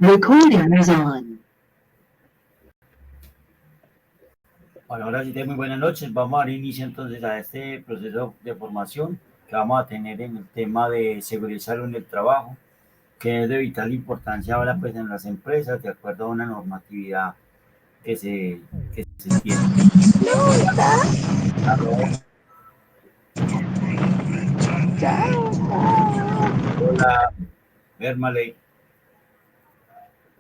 Recording is on. Bueno, ahora sí, muy buenas noches. Vamos a dar inicio entonces a este proceso de formación que vamos a tener en el tema de seguridad y salud en el trabajo, que es de vital importancia ahora pues en las empresas, de acuerdo a una normatividad que se tiene. Hola, Bermale.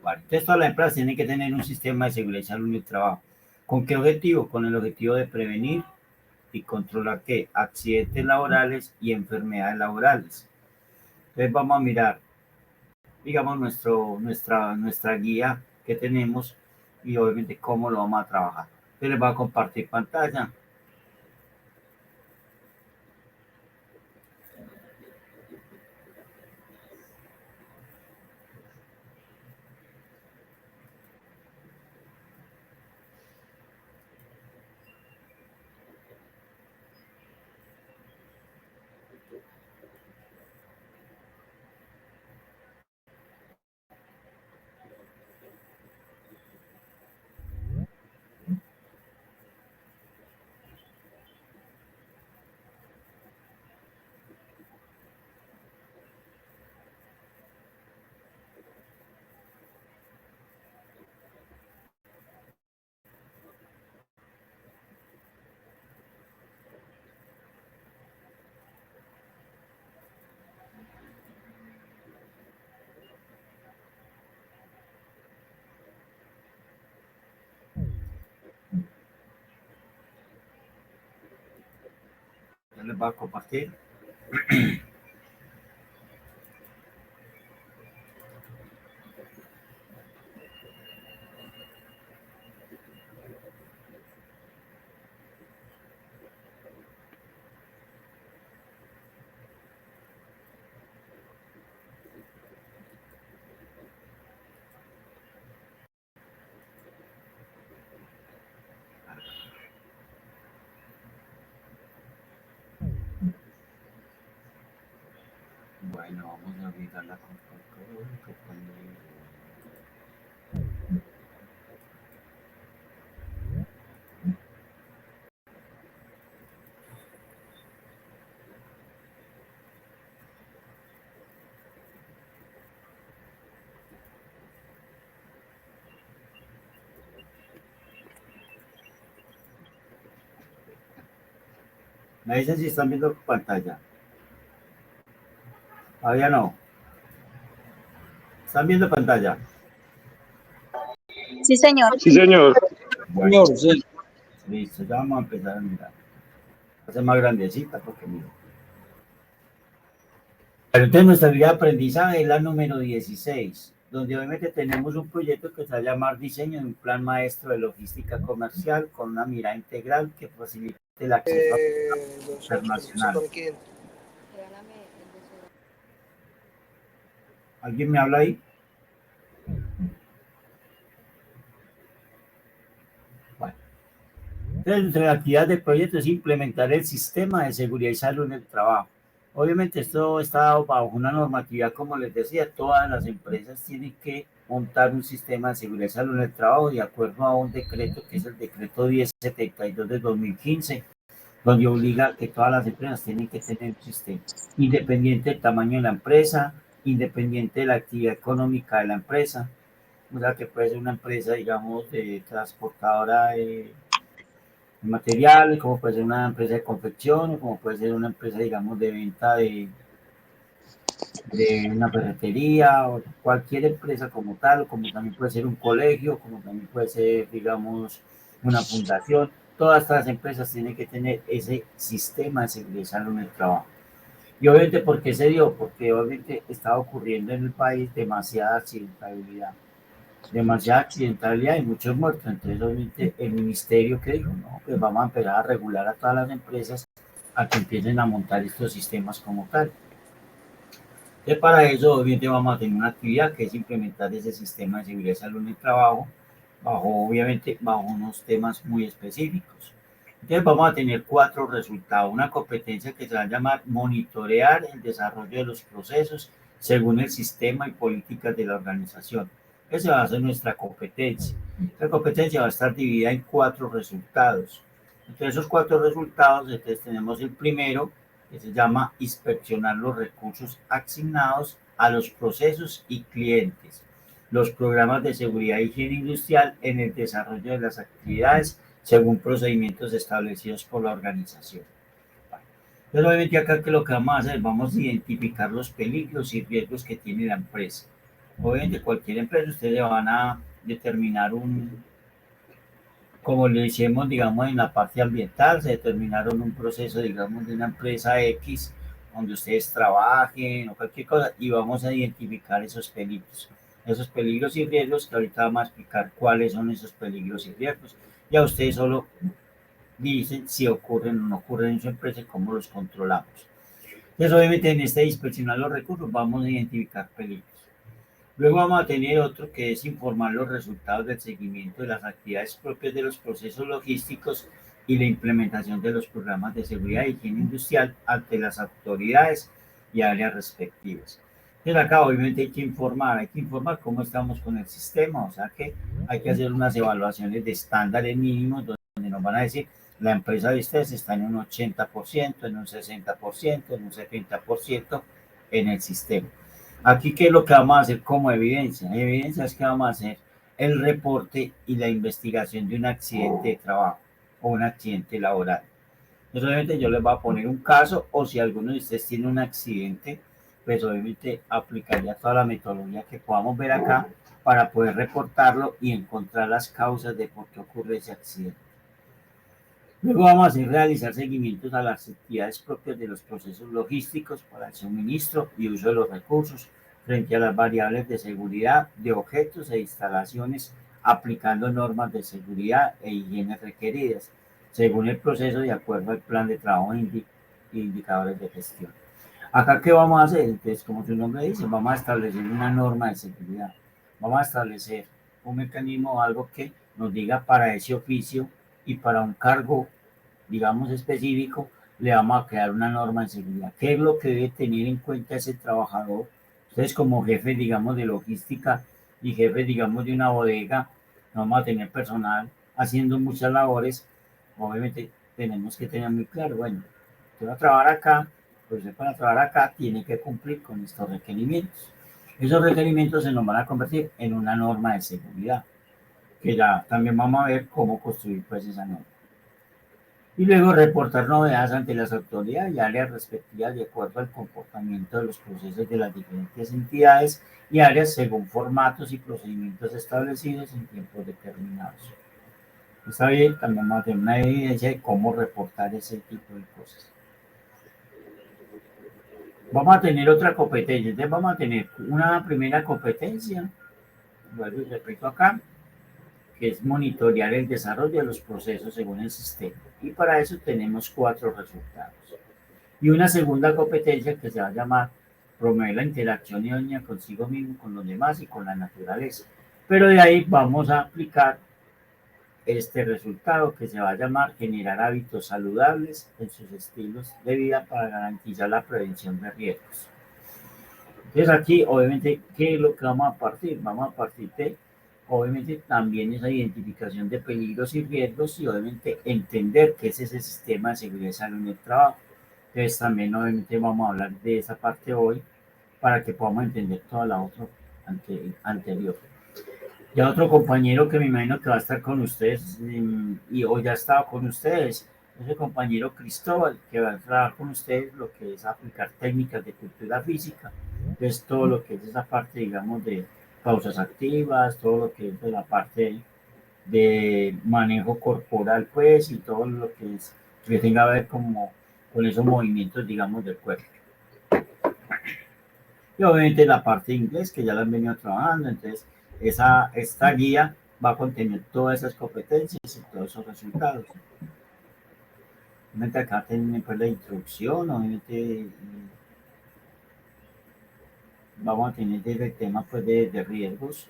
Vale. Entonces todas las empresas tienen que tener un sistema de seguridad y salud en el trabajo. ¿Con qué objetivo? Con el objetivo de prevenir y controlar ¿qué? Accidentes laborales y enfermedades laborales. Entonces vamos a mirar, digamos, nuestra guía que tenemos y obviamente cómo lo vamos a trabajar. Entonces les voy a compartir pantalla. Ya les voy a compartir. Bueno, vamos a olvidar la computadora. Me dicen si están viendo pantalla. Todavía no. ¿Están viendo pantalla? Sí, señor. Sí, señor. Bueno, sí. Listo, ya vamos a empezar a mirar. Va a ser más grandecita porque mira. Pero entonces nuestra guía de aprendizaje es la número 16, donde obviamente tenemos un proyecto que se va a llamar Diseño de un Plan Maestro de Logística Comercial con una mirada integral que facilite el acceso a internacional. ¿Alguien me habla ahí? Bueno. Entonces, entre las actividades del proyecto es implementar el sistema de seguridad y salud en el trabajo. Obviamente esto está bajo una normatividad, como les decía, todas las empresas tienen que montar un sistema de seguridad y salud en el trabajo de acuerdo a un decreto que es el decreto 1072 de 2015, donde obliga a que todas las empresas tienen que tener un sistema, independiente del tamaño de la empresa, independiente de la actividad económica de la empresa. O sea, que puede ser una empresa, digamos, de transportadora de materiales, como puede ser una empresa de confección, como puede ser una empresa, digamos, de venta de una ferretería, o cualquier empresa como tal, o como también puede ser un colegio, como también puede ser, digamos, una fundación. Todas estas empresas tienen que tener ese sistema de seguridad en el trabajo. Y obviamente, ¿por qué se dio? Porque obviamente estaba ocurriendo en el país demasiada accidentabilidad y muchos muertos. Entonces, obviamente, el ministerio que dijo, no, pues vamos a empezar a regular a todas las empresas a que empiecen a montar estos sistemas como tal. Entonces, para eso, obviamente, vamos a tener una actividad que es implementar ese sistema de seguridad y salud en el trabajo, obviamente, bajo unos temas muy específicos. Entonces, vamos a tener 4 resultados. Una competencia que se va a llamar monitorear el desarrollo de los procesos según el sistema y políticas de la organización. Esa va a ser nuestra competencia. La competencia va a estar dividida en 4 resultados. Entre esos 4 resultados, entonces tenemos el primero, que se llama inspeccionar los recursos asignados a los procesos y clientes, los programas de seguridad e higiene industrial en el desarrollo de las actividades según procedimientos establecidos por la organización. Pero obviamente acá que lo que vamos a hacer, vamos a identificar los peligros y riesgos que tiene la empresa. Obviamente cualquier empresa ustedes le van a determinar como le hicimos, digamos, en la parte ambiental, se determinaron un proceso, digamos, de una empresa X, donde ustedes trabajen o cualquier cosa, y vamos a identificar esos peligros y riesgos, que ahorita vamos a explicar cuáles son esos peligros y riesgos. Ya ustedes solo dicen si ocurren o no ocurren en su empresa y cómo los controlamos. Entonces, obviamente, en este inspeccionar los recursos vamos a identificar peligros. Luego vamos a tener otro que es informar los resultados del seguimiento de las actividades propias de los procesos logísticos y la implementación de los programas de seguridad e higiene industrial ante las autoridades y áreas respectivas. Entonces acá obviamente hay que informar cómo estamos con el sistema, o sea que hay que hacer unas evaluaciones de estándares mínimos donde nos van a decir la empresa de ustedes está en un 80%, en un 60%, en un 70% en el sistema. Aquí, ¿qué es lo que vamos a hacer como evidencia? Evidencia es que vamos a hacer el reporte y la investigación de un accidente de trabajo o un accidente laboral. Entonces, obviamente, yo les voy a poner un caso, o si alguno de ustedes tiene un accidente, pues obviamente aplicaría toda la metodología que podamos ver acá para poder reportarlo y encontrar las causas de por qué ocurre ese accidente. Luego vamos a hacer realizar seguimientos a las actividades propias de los procesos logísticos para el suministro y uso de los recursos frente a las variables de seguridad de objetos e instalaciones, aplicando normas de seguridad e higiene requeridas, según el proceso de acuerdo al plan de trabajo e indicadores de gestión. Acá, ¿qué vamos a hacer? Entonces, como su nombre dice, vamos a establecer una norma de seguridad. Vamos a establecer un mecanismo o algo que nos diga para ese oficio y para un cargo, digamos, específico, le vamos a crear una norma de seguridad. ¿Qué es lo que debe tener en cuenta ese trabajador? Ustedes como jefes, digamos, de logística y jefes, digamos, de una bodega, vamos a tener personal haciendo muchas labores. Obviamente tenemos que tener muy claro, bueno, usted va a trabajar acá, pues usted para trabajar acá tiene que cumplir con estos requerimientos. Esos requerimientos se nos van a convertir en una norma de seguridad, que ya también vamos a ver cómo construir pues esa norma. Y luego reportar novedades ante las autoridades y áreas respectivas de acuerdo al comportamiento de los procesos de las diferentes entidades y áreas según formatos y procedimientos establecidos en tiempos determinados. Está bien, también vamos a tener una evidencia de cómo reportar ese tipo de cosas. Vamos a tener otra competencia, entonces vamos a tener una primera competencia, vuelvo y repito acá, que es monitorear el desarrollo de los procesos según el sistema. Y para eso tenemos 4 resultados. Y una segunda competencia que se va a llamar promover la interacción idónea consigo mismo, con los demás y con la naturaleza. Pero de ahí vamos a aplicar este resultado que se va a llamar generar hábitos saludables en sus estilos de vida para garantizar la prevención de riesgos. Entonces aquí, obviamente, ¿qué es lo que vamos a partir? Vamos a partir de, obviamente, también esa identificación de peligros y riesgos y obviamente entender qué es ese sistema de seguridad y salud en el trabajo. Entonces también, obviamente, vamos a hablar de esa parte hoy para que podamos entender toda la otra anterior. Ya otro compañero que me imagino que va a estar con ustedes y hoy ya ha estado con ustedes, es el compañero Cristóbal, que va a trabajar con ustedes lo que es aplicar técnicas de cultura física. Entonces, todo lo que es esa parte, digamos, de pausas activas, todo lo que es de la parte de manejo corporal, pues, y todo lo que es que tenga que ver como con esos movimientos, digamos, del cuerpo. Y obviamente la parte de inglés, que ya la han venido trabajando, entonces esta guía va a contener todas esas competencias y todos esos resultados. Obviamente acá tenemos pues, la introducción, obviamente vamos a tener desde el tema pues, de riesgos.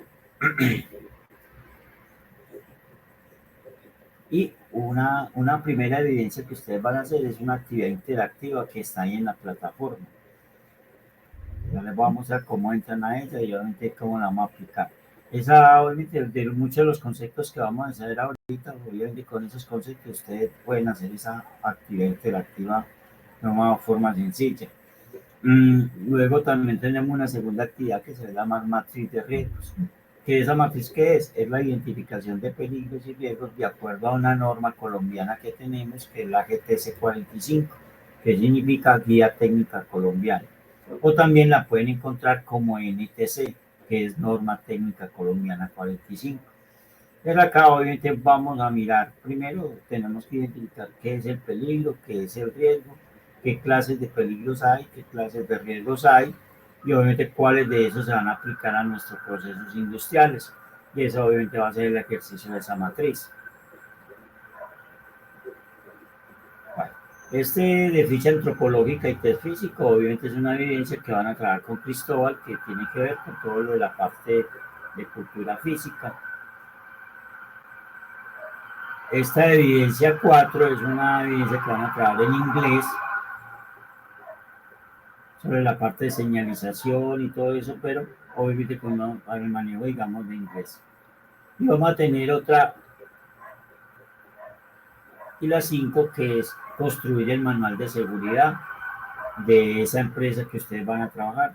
Y una primera evidencia que ustedes van a hacer es una actividad interactiva que está ahí en la plataforma. Ya les voy a mostrar cómo entran a ella y obviamente cómo la vamos a aplicar. Esa, obviamente, de muchos de los conceptos que vamos a hacer ahorita, obviamente con esos conceptos ustedes pueden hacer esa actividad interactiva de una forma sencilla. Luego también tenemos una segunda actividad que se llama matriz de riesgos. ¿Que esa matriz qué es? Es la identificación de peligros y riesgos de acuerdo a una norma colombiana que tenemos, que es la GTC 45, que significa Guía Técnica Colombiana. O también la pueden encontrar como NTC, que es Norma Técnica Colombiana 45. Pero acá obviamente vamos a mirar, primero tenemos que identificar qué es el peligro, qué es el riesgo, qué clases de peligros hay, qué clases de riesgos hay, y obviamente cuáles de esos se van a aplicar a nuestros procesos industriales. Y eso obviamente va a ser el ejercicio de esa matriz. Bueno, este de ficha antropológica y test físico obviamente es una evidencia que van a trabajar con Cristóbal, que tiene que ver con todo lo de la parte de cultura física. Esta evidencia 4 es una evidencia que van a trabajar en inglés sobre la parte de señalización y todo eso, pero obviamente con el manejo, digamos, de inglés. Y vamos a tener otra, y la 5, que es construir el manual de seguridad de esa empresa que ustedes van a trabajar.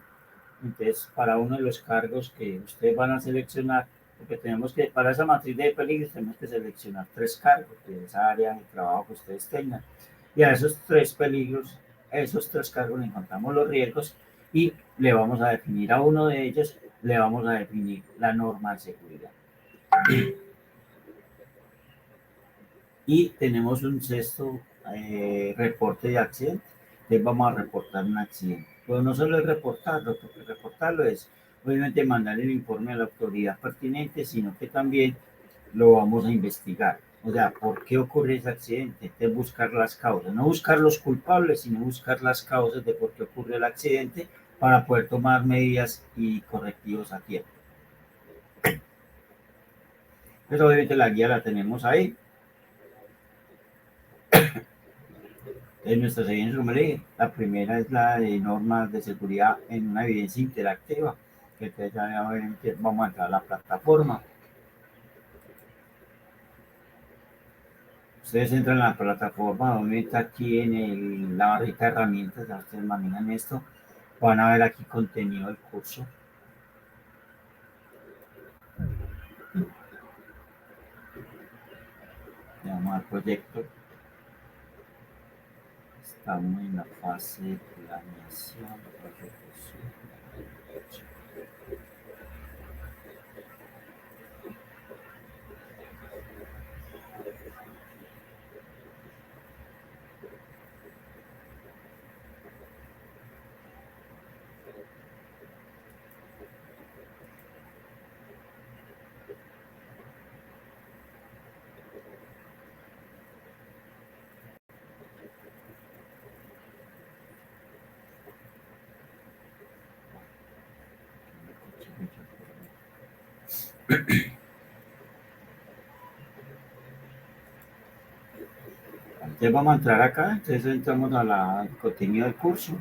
Entonces, para uno de los cargos que ustedes van a seleccionar, porque tenemos que, para esa matriz de peligros, tenemos que seleccionar 3 cargos de esa área de trabajo que ustedes tengan. Y a esos 3 peligros, a esos 3 cargos le encontramos los riesgos y le vamos a definir a uno de ellos, le vamos a definir la norma de seguridad. Y tenemos un sexto reporte de accidente. Entonces vamos a reportar un accidente. Pero no solo es reportarlo, porque reportarlo es obviamente mandar el informe a la autoridad pertinente, sino que también lo vamos a investigar. O sea, ¿por qué ocurre ese accidente? Es buscar las causas, no buscar los culpables, sino buscar las causas de por qué ocurre el accidente para poder tomar medidas y correctivos a tiempo. Pero obviamente la guía la tenemos ahí. En nuestras evidencias, como le dije, la primera es la de normas de seguridad en una evidencia interactiva, que ya obviamente vamos a entrar a la plataforma. Ustedes entran a la plataforma, obviamente aquí en la barrita de herramientas, ya ustedes manejan esto, van a ver aquí contenido del curso. Le vamos al proyecto. Estamos en la fase de planeación, ejecución. Entonces vamos a entrar acá, entonces entramos al contenido del curso.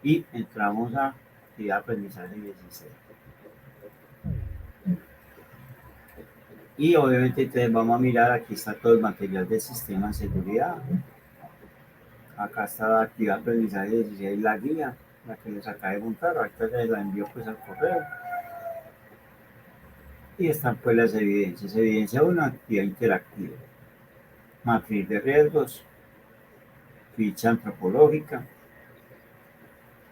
Y entramos a actividad de aprendizaje 16. Y obviamente entonces vamos a mirar, aquí está todo el material del sistema de seguridad. Acá está la actividad de aprendizaje 16, la guía, la que les acaba de montar, ahorita les la envío pues al correo. Y están pues las evidencias. Evidencia 1, actividad interactiva. Matriz de riesgos, ficha antropológica,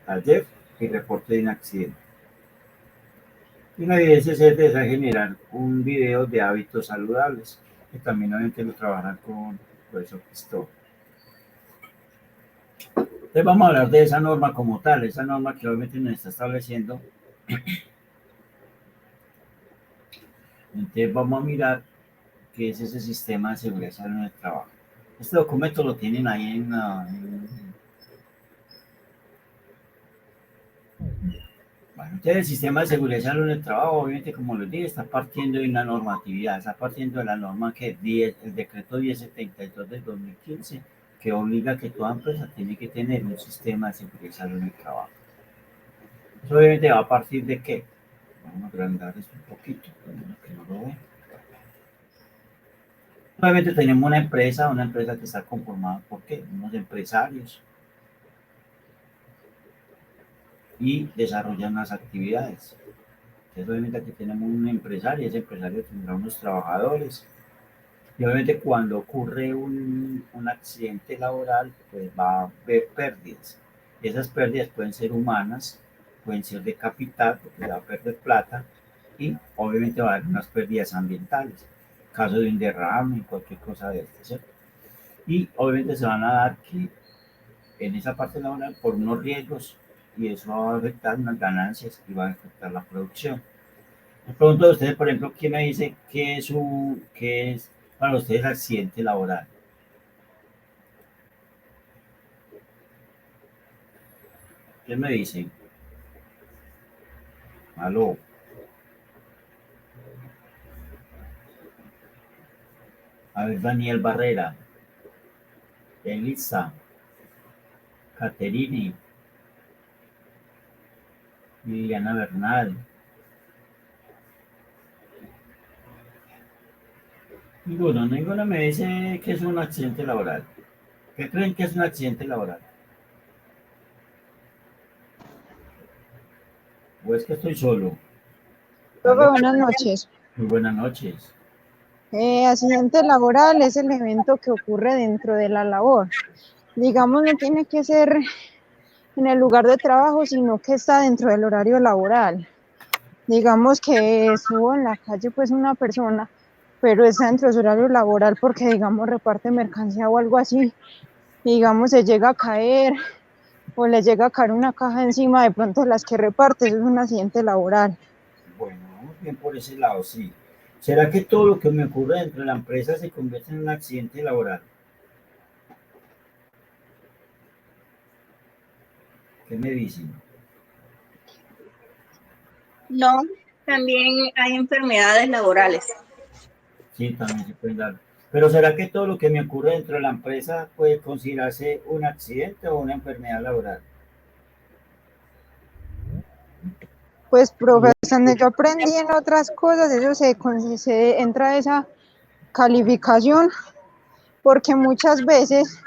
taller y reporte de un accidente. Y una evidencia se desea generar un video de hábitos saludables, que también obviamente lo trabajan con el profesor Cristóbal. Entonces vamos a hablar de esa norma como tal, esa norma que obviamente nos está estableciendo. Entonces vamos a mirar qué es ese sistema de seguridad en el trabajo. Este documento lo tienen ahí Bueno, entonces el sistema de seguridad y salud en el trabajo, obviamente, como les dije, está partiendo de una normatividad, está partiendo de la norma que es 10, el decreto 1072 del 2015, que obliga a que toda empresa tiene que tener un sistema de seguridad y salud en el trabajo. Eso obviamente va a partir de qué. Vamos a agrandar esto un poquito, que no lo ve. Obviamente tenemos una empresa que está conformada por qué, unos empresarios y desarrollan unas actividades. Entonces, obviamente aquí tenemos un empresario, ese empresario tendrá unos trabajadores. Y obviamente cuando ocurre un accidente laboral, pues va a haber pérdidas. Y esas pérdidas pueden ser humanas, pueden ser de capital, porque va a perder plata, y obviamente va a haber unas pérdidas ambientales, caso de un derrame, cualquier cosa de esto, ¿cierto? Y obviamente se van a dar que en esa parte laboral por unos riesgos, y eso va a afectar unas ganancias y va a afectar la producción. Me pregunto a ustedes, por ejemplo, ¿quién me dice qué es para ustedes accidente laboral? ¿Quién me dice? Aló. A ver, Daniel Barrera, Elisa, Caterine, Liliana Bernal. Ninguno me dice que es un accidente laboral. ¿Qué creen que es un accidente laboral? ¿O es que estoy solo? Profe, Aló. buenas noches. Muy buenas noches. Accidente laboral es el evento que ocurre dentro de la labor. Digamos, no tiene que ser en el lugar de trabajo, sino que está dentro del horario laboral. Digamos que estuvo en la calle pues una persona, pero está dentro de su horario laboral porque, digamos, reparte mercancía o algo así. Digamos, se llega a caer o le llega a caer una caja encima de pronto de las que reparte. Eso es un accidente laboral. Bueno, vamos bien por ese lado, sí. ¿Será que todo lo que me ocurre dentro de la empresa se convierte en un accidente laboral? ¿Qué me dicen? No, también hay enfermedades laborales. Sí, también se pueden dar. Pero ¿será que todo lo que me ocurre dentro de la empresa puede considerarse un accidente o una enfermedad laboral? Pues, profe, donde yo aprendí en otras cosas, eso se entra a esa calificación, porque muchas veces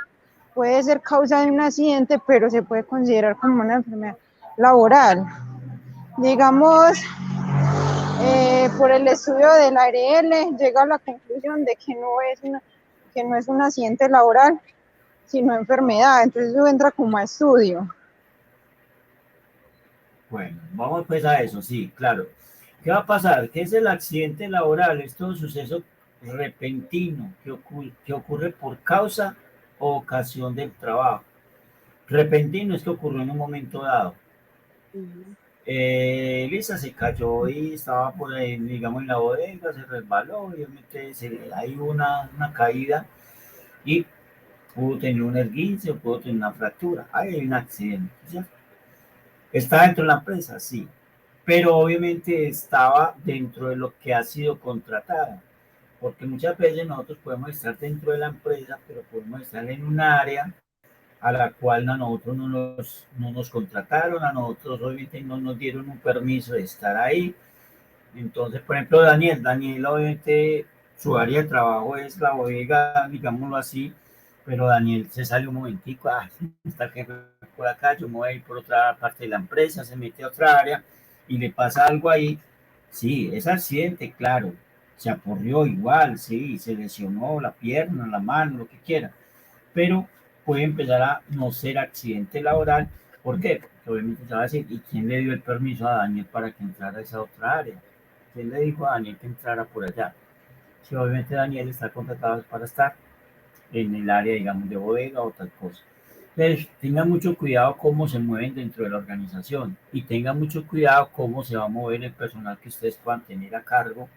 puede ser causa de un accidente, pero se puede considerar como una enfermedad laboral. Digamos, por el estudio del ARL, llega a la conclusión de que no es un accidente laboral, sino enfermedad. Entonces eso entra como a estudio. Bueno, vamos pues a eso, sí, claro. ¿Qué va a pasar? ¿Qué es el accidente laboral? Es todo suceso repentino que ocurre por causa o ocasión del trabajo. Repentino es que ocurrió en un momento dado. Lisa se cayó y estaba por ahí, digamos, en la bodega, se resbaló, obviamente hay una caída y pudo tener un esguince o pudo tener una fractura. Ahí hay un accidente, ¿cierto? ¿Está dentro de la empresa? Sí, pero obviamente estaba dentro de lo que ha sido contratada, porque muchas veces nosotros podemos estar dentro de la empresa, pero podemos estar en un área a la cual a nosotros no nos contrataron, a nosotros obviamente no nos dieron un permiso de estar ahí. Entonces, por ejemplo, Daniel obviamente su área de trabajo es la bodega, digámoslo así, pero Daniel se sale un momentico, está el jefe por acá, yo me voy a ir por otra parte de la empresa, se mete a otra área y le pasa algo ahí. Sí, es accidente, claro, se apurrió igual, sí, se lesionó la pierna, la mano, lo que quiera, pero puede empezar a no ser accidente laboral. ¿Por qué? Porque obviamente se va a decir, ¿y quién le dio el permiso a Daniel para que entrara a esa otra área? ¿Quién le dijo a Daniel que entrara por allá? Si obviamente Daniel está contratado para estar en el área, digamos, de bodega o tal cosa. Entonces, tengan mucho cuidado cómo se mueven dentro de la organización y tengan mucho cuidado cómo se va a mover el personal que ustedes puedan tener a cargo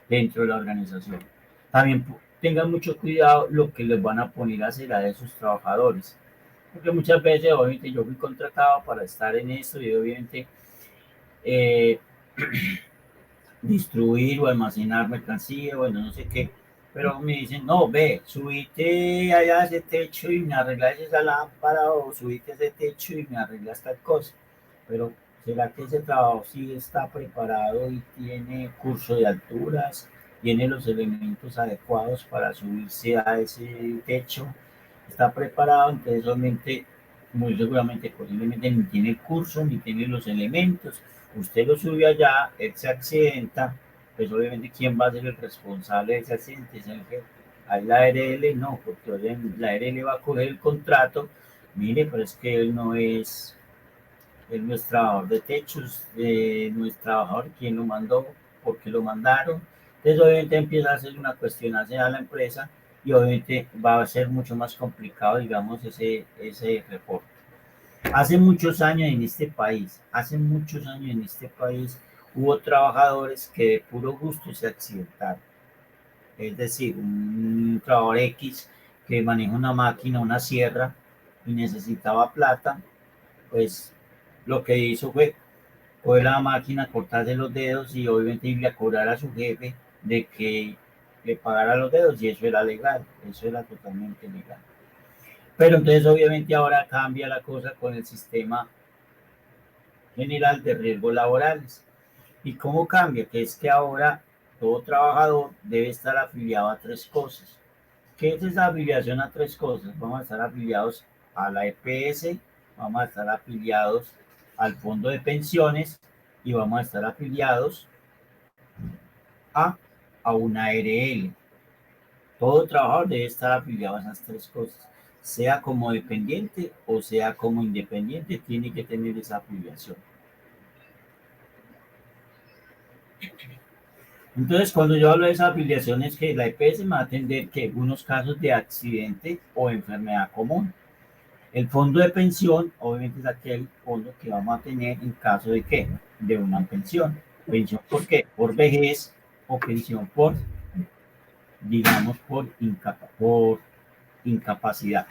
dentro de la organización. También tengan mucho cuidado lo que les van a poner a hacer a esos trabajadores, porque muchas veces, obviamente, yo fui contratado para estar en esto y obviamente eh, distribuir o almacenar mercancía, bueno, no sé qué, pero me dicen, no, ve, subite allá a ese techo y me arreglas esa lámpara, o subite a ese techo y me arreglas tal cosa, pero ¿será que ese trabajo sí está preparado y tiene curso de alturas, tiene los elementos adecuados para subirse a ese techo? ¿Está preparado? Entonces obviamente, muy seguramente, posiblemente ni tiene el curso, ni tiene los elementos. Usted lo sube allá, él se accidenta, pues obviamente quién va a ser el responsable de ese accidente, es el jefe. Ahí la ARL no, porque la ARL va a coger el contrato, mire, pero es que él no es trabajador de techos, no es trabajador, quién lo mandó, por qué lo mandaron. Entonces obviamente empieza a hacer una cuestionación a la empresa y obviamente va a ser mucho más complicado, digamos, ese reporte. Hace muchos años en este país, hubo trabajadores que de puro gusto se accidentaron. Es decir, un trabajador X que maneja una máquina, una sierra, y necesitaba plata, pues lo que hizo fue coger la máquina, cortarse los dedos y obviamente irle a cobrar a su jefe de que le pagara los dedos, y eso era legal, eso era totalmente legal. Pero entonces obviamente ahora cambia la cosa con el sistema general de riesgos laborales. ¿Y cómo cambia? Que es que ahora todo trabajador debe estar afiliado a tres cosas. ¿Qué es esa afiliación a tres cosas? Vamos a estar afiliados a la EPS, vamos a estar afiliados al fondo de pensiones y vamos a estar afiliados a, a una ARL. Todo trabajador debe estar afiliado a esas tres cosas. Sea como dependiente o sea como independiente, tiene que tener esa afiliación. Entonces, cuando yo hablo de esa afiliación, es que la EPS me va a atender que algunos casos de accidente o enfermedad común. El fondo de pensión, obviamente, es aquel fondo que vamos a tener en caso de ¿qué? De una pensión. ¿Pensión por qué? Por vejez, o pensión por, digamos, por incapacidad.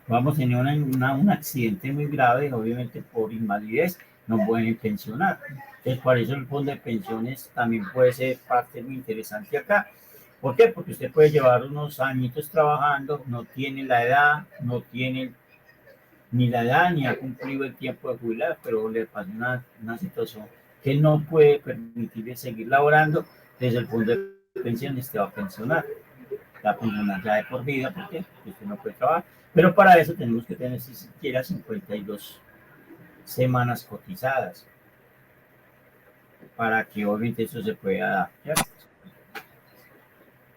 Vamos a tener un accidente muy grave, obviamente por invalidez, no pueden pensionar. Entonces, por eso el fondo de pensiones también puede ser parte muy interesante acá. ¿Por qué? Porque usted puede llevar unos añitos trabajando, no tiene la edad, no tiene ni la edad, ni ha cumplido el tiempo de jubilar, pero le pasa una situación que no puede permitirle seguir laborando. Desde el fondo de pensiones te va a pensionar, la pensionar ya de por vida, porque usted no puede trabajar. Pero para eso tenemos que tener si siquiera 52 semanas cotizadas, para que obviamente eso se pueda dar. ¿Ya?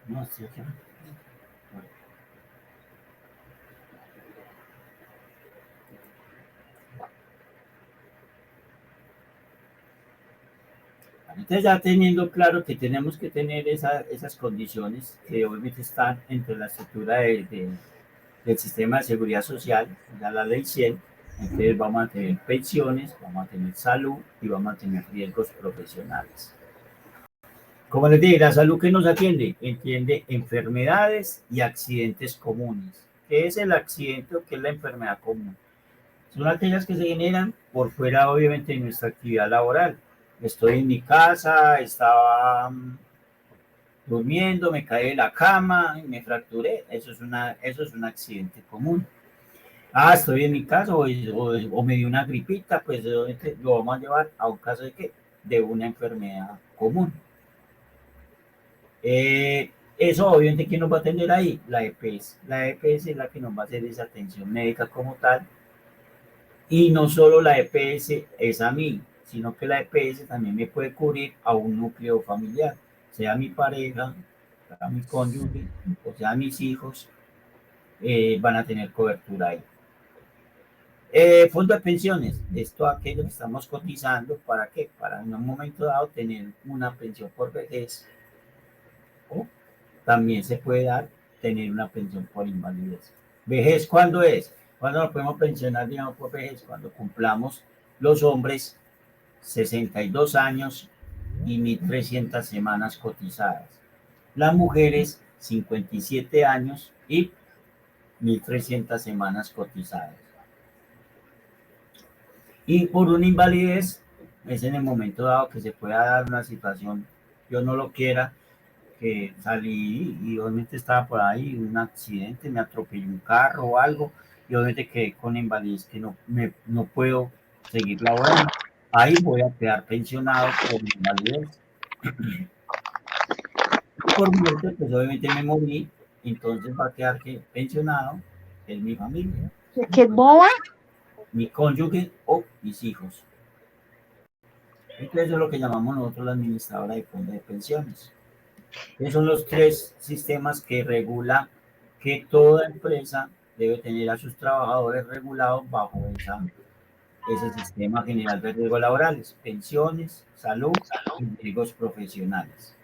No, sí, okay. Entonces, ya teniendo claro que tenemos que tener esas condiciones que obviamente están entre la estructura del sistema de seguridad social, ya la ley 100, entonces vamos a tener pensiones, vamos a tener salud y vamos a tener riesgos profesionales. Como les dije, la salud que nos atiende, entiende enfermedades y accidentes comunes. ¿Qué es el accidente o qué es la enfermedad común? Son aquellas que se generan por fuera, obviamente, de nuestra actividad laboral. Estoy en mi casa, estaba durmiendo, me caí de la cama y me fracturé. Eso es un accidente común. Estoy en mi casa o me dio una gripita, pues lo vamos a llevar a un caso de qué? De una enfermedad común. Eso obviamente, ¿quién nos va a atender ahí? La EPS. La EPS es la que nos va a hacer esa atención médica como tal. Y no solo la EPS es a mí, sino que la EPS también me puede cubrir a un núcleo familiar, sea mi pareja, sea mi cónyuge, o sea mis hijos, van a tener cobertura ahí. Fondo de pensiones, esto aquello que estamos cotizando, ¿para qué? Para en un momento dado tener una pensión por vejez, o también se puede dar tener una pensión por invalidez. ¿Vejez cuándo es? ¿Cuándo nos podemos pensionar, digamos, por vejez? Cuando cumplamos los hombres 62 años y 1.300 semanas cotizadas. Las mujeres 57 años y 1.300 semanas cotizadas. Y por una invalidez es en el momento dado que se pueda dar una situación, yo no lo quiera, que salí y obviamente estaba por ahí un accidente, me atropelló un carro o algo, y obviamente quedé con invalidez que no puedo seguir laborando. Ahí voy a quedar pensionado por invalidez. Y por muerte, pues obviamente me morí, entonces va a quedar que pensionado es mi familia, ¿Qué boba? mi cónyuge o mis hijos. Entonces eso es lo que llamamos nosotros la administradora de fondos de pensiones. Esos son los tres sistemas que regula que toda empresa debe tener a sus trabajadores regulados bajo ese sistema general de riesgos laborales, pensiones, salud y riesgos profesionales.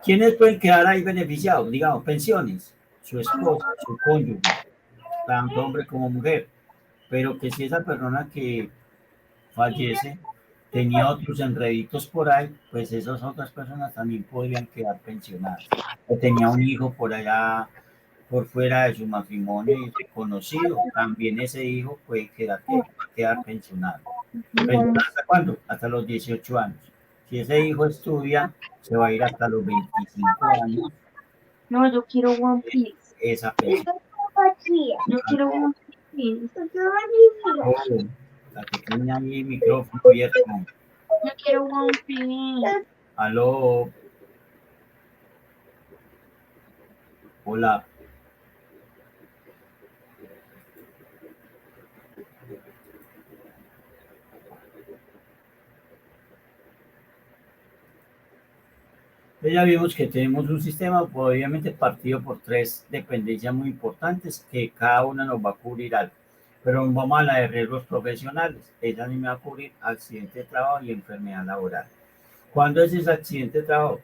¿Quiénes pueden quedar ahí beneficiados? Digamos, pensiones, su esposa, su cónyuge, tanto hombre como mujer, pero que si esa persona que fallece tenía otros enreditos por ahí, pues esas otras personas también podrían quedar pensionadas. O tenía un hijo por allá, por fuera de su matrimonio y reconocido, también ese hijo puede quedar pensionado. ¿Pensionado hasta cuándo? Hasta los 18 años. Si ese hijo estudia, se va a ir hasta los 25 años. No, yo quiero One Piece. Esa pensión. Yo quiero One Piece. Oh, la que tiene ahí el micrófono abierto. Yo quiero One Piece. Aló. Hola. Ya vimos que tenemos un sistema obviamente partido por tres dependencias muy importantes que cada una nos va a cubrir algo. Pero vamos a la de riesgos profesionales. Esa ni me va a cubrir accidente de trabajo y enfermedad laboral. ¿Cuándo es ese accidente de trabajo?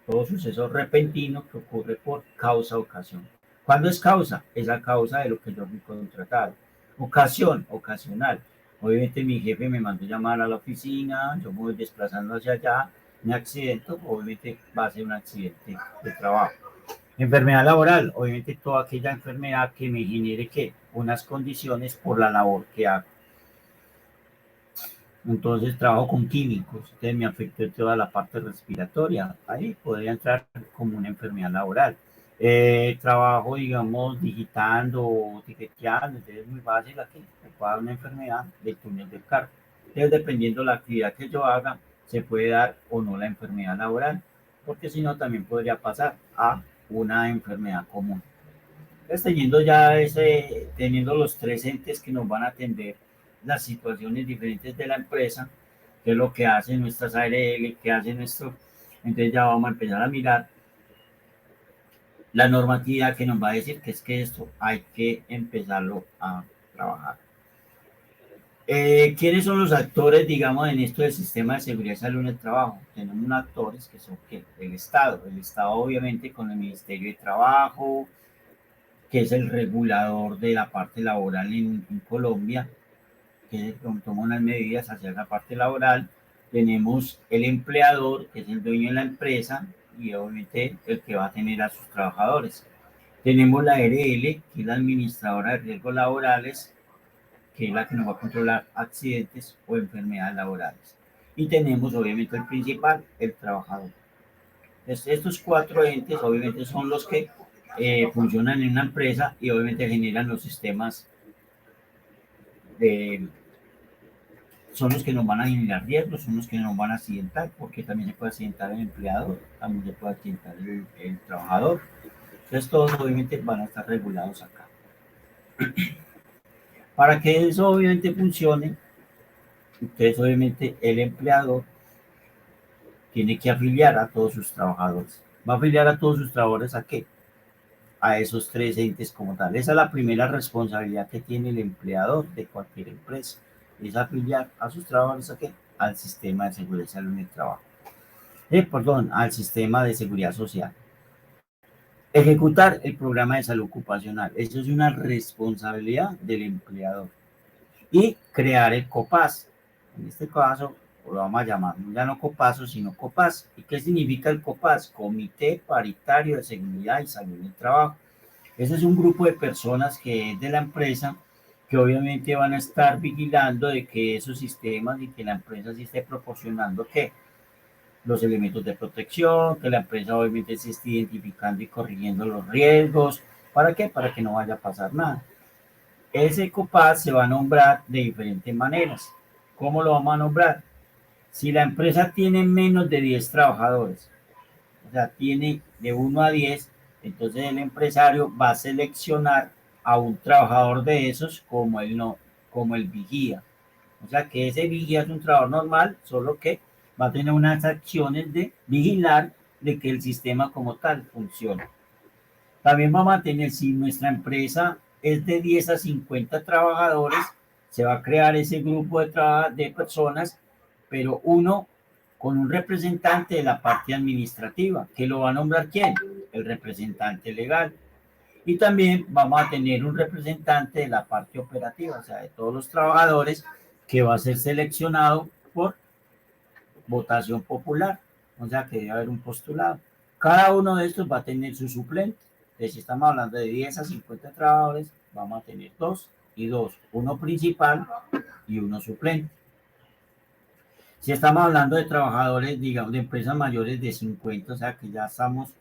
Todo suceso repentino que ocurre por causa ocasión. ¿Cuándo es causa? Es a causa de lo que yo fui contratado. Ocasión, ocasional. Obviamente mi jefe me mandó llamar a la oficina, yo me voy desplazando hacia allá, me accidento, obviamente va a ser un accidente de trabajo. Enfermedad laboral, obviamente toda aquella enfermedad que me genere que unas condiciones por la labor que hago. Entonces trabajo con químicos, entonces me afectó toda la parte respiratoria, ahí podría entrar como una enfermedad laboral. Trabajo, digamos, digitando o tiqueteando, entonces es muy fácil aquí, me puede dar una enfermedad del túnel del carpo. Entonces, dependiendo de la actividad que yo haga, se puede dar o no la enfermedad laboral, porque si no, también podría pasar a una enfermedad común. Entonces, teniendo los tres entes que nos van a atender las situaciones diferentes de la empresa, qué es lo que hacen nuestras ARL, qué hace nuestro, entonces ya vamos a empezar a mirar la normatividad que nos va a decir que es que esto hay que empezarlo a trabajar. ¿Quiénes son los actores, digamos, en esto del sistema de seguridad y salud en el trabajo? Tenemos unos actores que son ¿qué? El Estado obviamente con el Ministerio de Trabajo, que es el regulador de la parte laboral en Colombia, que toma unas medidas hacia la parte laboral. Tenemos el empleador, que es el dueño de la empresa, y obviamente el que va a tener a sus trabajadores. Tenemos la ARL, que es la administradora de riesgos laborales, que es la que nos va a controlar accidentes o enfermedades laborales. Y tenemos obviamente el principal, el trabajador. Entonces, estos cuatro entes obviamente son los que funcionan en una empresa y obviamente generan los sistemas son los que nos van a generar riesgos, son los que nos van a accidentar, porque también se puede accidentar el empleador, también se puede accidentar el trabajador. Entonces todos obviamente van a estar regulados acá. Para que eso obviamente funcione, entonces obviamente el empleador tiene que afiliar a todos sus trabajadores. ¿Va a afiliar a todos sus trabajadores a qué? A esos tres entes como tal. Esa es la primera responsabilidad que tiene el empleador de cualquier empresa, es afiliar a sus trabajadores a qué? Al sistema de seguridad y salud en el trabajo. Al sistema de seguridad social. Ejecutar el programa de salud ocupacional. Eso es una responsabilidad del empleador. Y crear el COPAS. En este caso, lo vamos a llamar ya no COPASO, sino COPAS. ¿Y qué significa el COPAS? Comité Paritario de Seguridad y Salud en el Trabajo. Ese es un grupo de personas que es de la empresa que obviamente van a estar vigilando de que esos sistemas y que la empresa sí esté proporcionando que los elementos de protección, que la empresa obviamente se esté identificando y corrigiendo los riesgos. ¿Para qué? Para que no vaya a pasar nada. Ese COPAS se va a nombrar de diferentes maneras. ¿Cómo lo vamos a nombrar? Si la empresa tiene menos de 10 trabajadores, o sea, tiene de 1 a 10, entonces el empresario va a seleccionar a un trabajador de esos como el, no, como el vigía. O sea, que ese vigía es un trabajador normal, solo que va a tener unas acciones de vigilar de que el sistema como tal funcione. También vamos a tener, si nuestra empresa es de 10 a 50 trabajadores, se va a crear ese grupo de personas, pero uno con un representante de la parte administrativa, que lo va a nombrar ¿quién? El representante legal. Y también vamos a tener un representante de la parte operativa, o sea, de todos los trabajadores, que va a ser seleccionado por votación popular, o sea, que debe haber un postulado. Cada uno de estos va a tener su suplente. Entonces, si estamos hablando de 10 a 50 trabajadores, vamos a tener dos y dos, uno principal y uno suplente. Si estamos hablando de trabajadores, digamos, de empresas mayores de 50, o sea, que ya estamos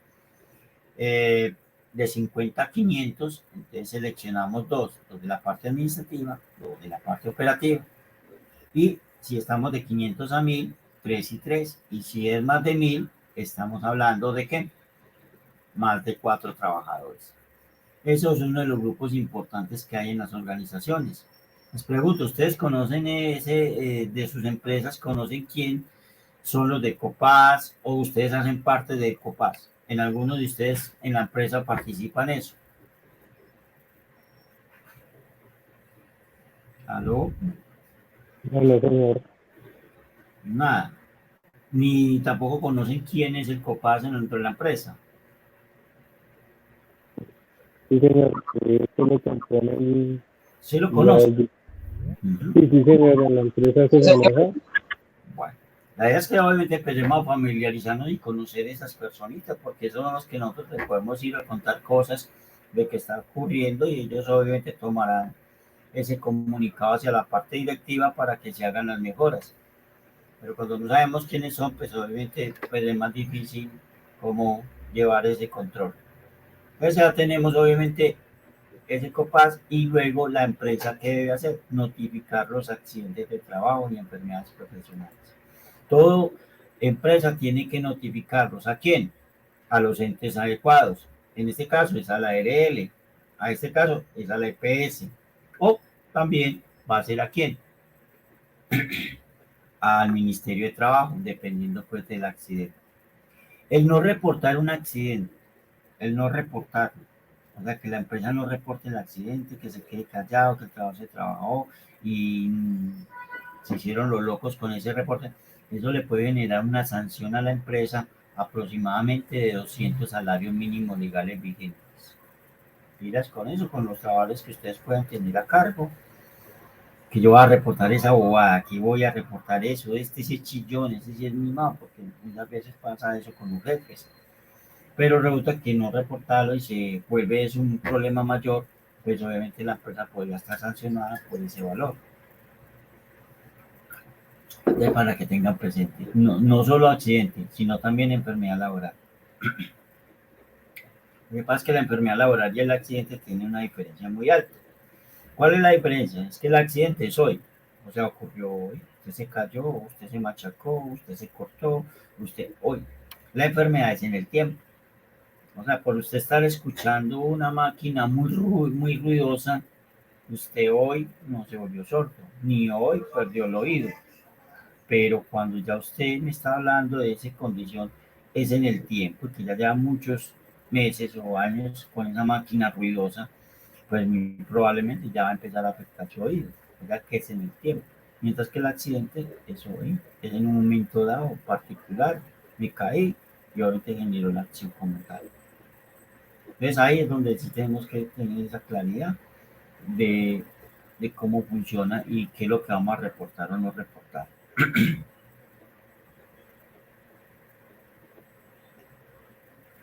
de 50 a 500, entonces seleccionamos dos de la parte administrativa, dos de la parte operativa. Y si estamos de 500 a 1000, 3 y 3. Y si es más de 1000, estamos hablando de ¿qué? Más de 4 trabajadores. Eso es uno de los grupos importantes que hay en las organizaciones. Les pregunto, ¿ustedes conocen de sus empresas, conocen quién son los de Copaz o ustedes hacen parte de Copaz? ¿En alguno de ustedes en la empresa participan en eso? ¿Aló? No, señor. Nada. Ni tampoco conocen quién es el Copaz dentro de la empresa. Sí, señor. Esto lo componen. ¿Sí lo conocen? Sí, señor. En la empresa se maneja. Bueno, la idea es que obviamente empecemos a familiarizarnos y conocer esas personitas, porque esos son los que nosotros les podemos ir a contar cosas de que está ocurriendo y ellos obviamente tomarán ese comunicado hacia la parte directiva para que se hagan las mejoras. Pero cuando no sabemos quiénes son, pues obviamente pues es más difícil cómo llevar ese control. Entonces ya tenemos obviamente ese COPAS y luego la empresa que debe hacer, notificar los accidentes de trabajo y enfermedades profesionales. Todo empresa tiene que notificarlos. ¿A quién? A los entes adecuados. En este caso es a la ARL, a este caso es a la EPS, o también va a ser a quién, al Ministerio de Trabajo, dependiendo pues del accidente. El no reportar un accidente, el no reportarlo, o sea, que la empresa no reporte el accidente, que se quede callado, que el trabajo se trabajó y se hicieron los locos con ese reporte, eso le puede generar una sanción a la empresa aproximadamente de 200 salarios mínimos legales vigentes. Miras con eso, con los trabajadores que ustedes puedan tener a cargo, que yo voy a reportar esa bobada, aquí voy a reportar eso, este sí es chillón, este sí es mimado, porque muchas veces pasa eso con los jefes. Pero resulta que no reportarlo y se vuelve es un problema mayor, pues obviamente la empresa podría estar sancionada por ese valor. Para que tengan presente, no solo accidente, sino también enfermedad laboral. Lo que pasa es que la enfermedad laboral y el accidente tienen una diferencia muy alta. ¿Cuál es la diferencia? Es que el accidente es hoy, o sea, ocurrió hoy, usted se cayó, usted se machacó, usted se cortó, usted hoy. La enfermedad es en el tiempo. O sea, por usted estar escuchando una máquina muy ruidosa, usted hoy no se volvió sordo, ni hoy perdió el oído. Pero cuando ya usted me está hablando de esa condición, es en el tiempo, que ya lleva muchos meses o años con esa máquina ruidosa, pues muy probablemente ya va a empezar a afectar su oído, ya que es en el tiempo. Mientras que el accidente es hoy, es en un momento dado particular, me caí y ahorita generó la acción como tal. Entonces ahí es donde sí tenemos que tener esa claridad de, de cómo funciona y qué es lo que vamos a reportar o no reportar.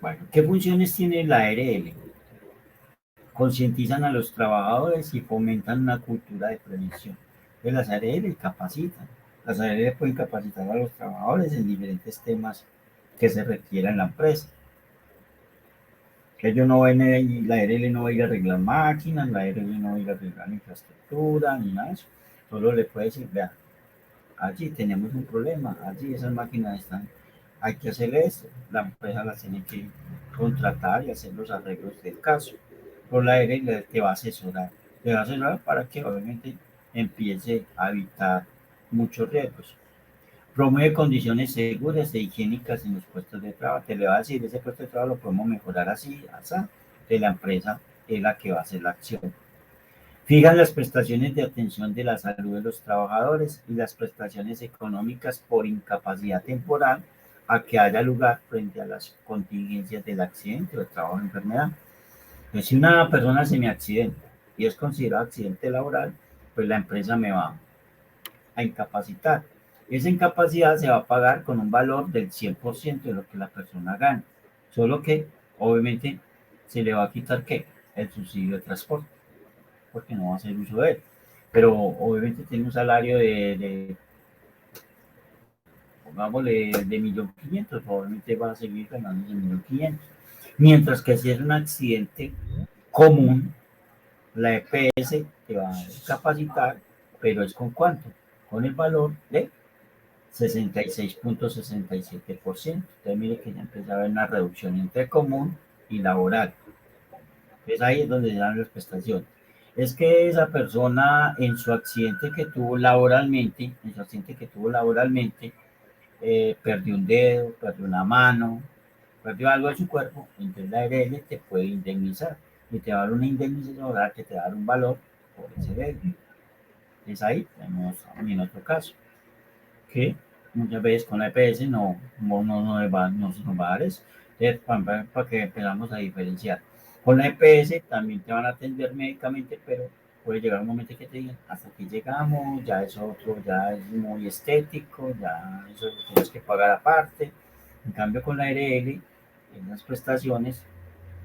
Bueno, ¿qué funciones tiene la ARL? concientizan a los trabajadores y fomentan una cultura de prevención. Entonces, las ARL capacitan. Las ARL pueden capacitar a los trabajadores en diferentes temas que se requieran en la empresa. Que ellos no ven, la ARL no va a ir a arreglar máquinas, la ARL no va a ir a arreglar infraestructura, ni nada de eso. Solo le puede decir, vea, allí tenemos un problema, allí esas máquinas están, hay que hacer esto, la empresa las tiene que contratar y hacer los arreglos del caso. Por la ARL te va a asesorar, para que obviamente empiece a evitar muchos riesgos. Promueve condiciones seguras e higiénicas en los puestos de trabajo. Te le va a decir, ese puesto de trabajo lo podemos mejorar así, así, de la empresa es la que va a hacer la acción. Fijan las prestaciones de atención de la salud de los trabajadores y las prestaciones económicas por incapacidad temporal a que haya lugar frente a las contingencias del accidente o del trabajo de enfermedad. Entonces, si una persona se me accidenta y es considerado accidente laboral, pues la empresa me va a incapacitar. Esa incapacidad se va a pagar con un valor del 100% de lo que la persona gana. Solo que, obviamente, se le va a quitar, ¿qué? El subsidio de transporte, porque no va a hacer uso de él. Pero, obviamente, tiene un salario pongámosle, de 1.500.000, probablemente va a seguir ganando de 1.500.000. Mientras que si es un accidente común, la EPS te va a capacitar, pero ¿es con cuánto? Con el valor de 66.67%. Entonces mire que ya empieza a haber una reducción entre común y laboral. Entonces ahí es donde se dan las prestaciones. Es que esa persona en su accidente que tuvo laboralmente, perdió un dedo, perdió una mano, perdió algo de su cuerpo, entonces la ARL te puede indemnizar y te va a dar una indemnización que te va a dar un valor por ese dedo. Entonces ahí tenemos en otro caso que muchas veces con la EPS no nos va a dar eso. Entonces, para que empezamos a diferenciar. Con la EPS también te van a atender médicamente, pero puede llegar un momento que te digan, hasta aquí llegamos, ya es otro, ya es muy estético, ya eso lo tienes que pagar aparte. En cambio, con la ARL, en las prestaciones,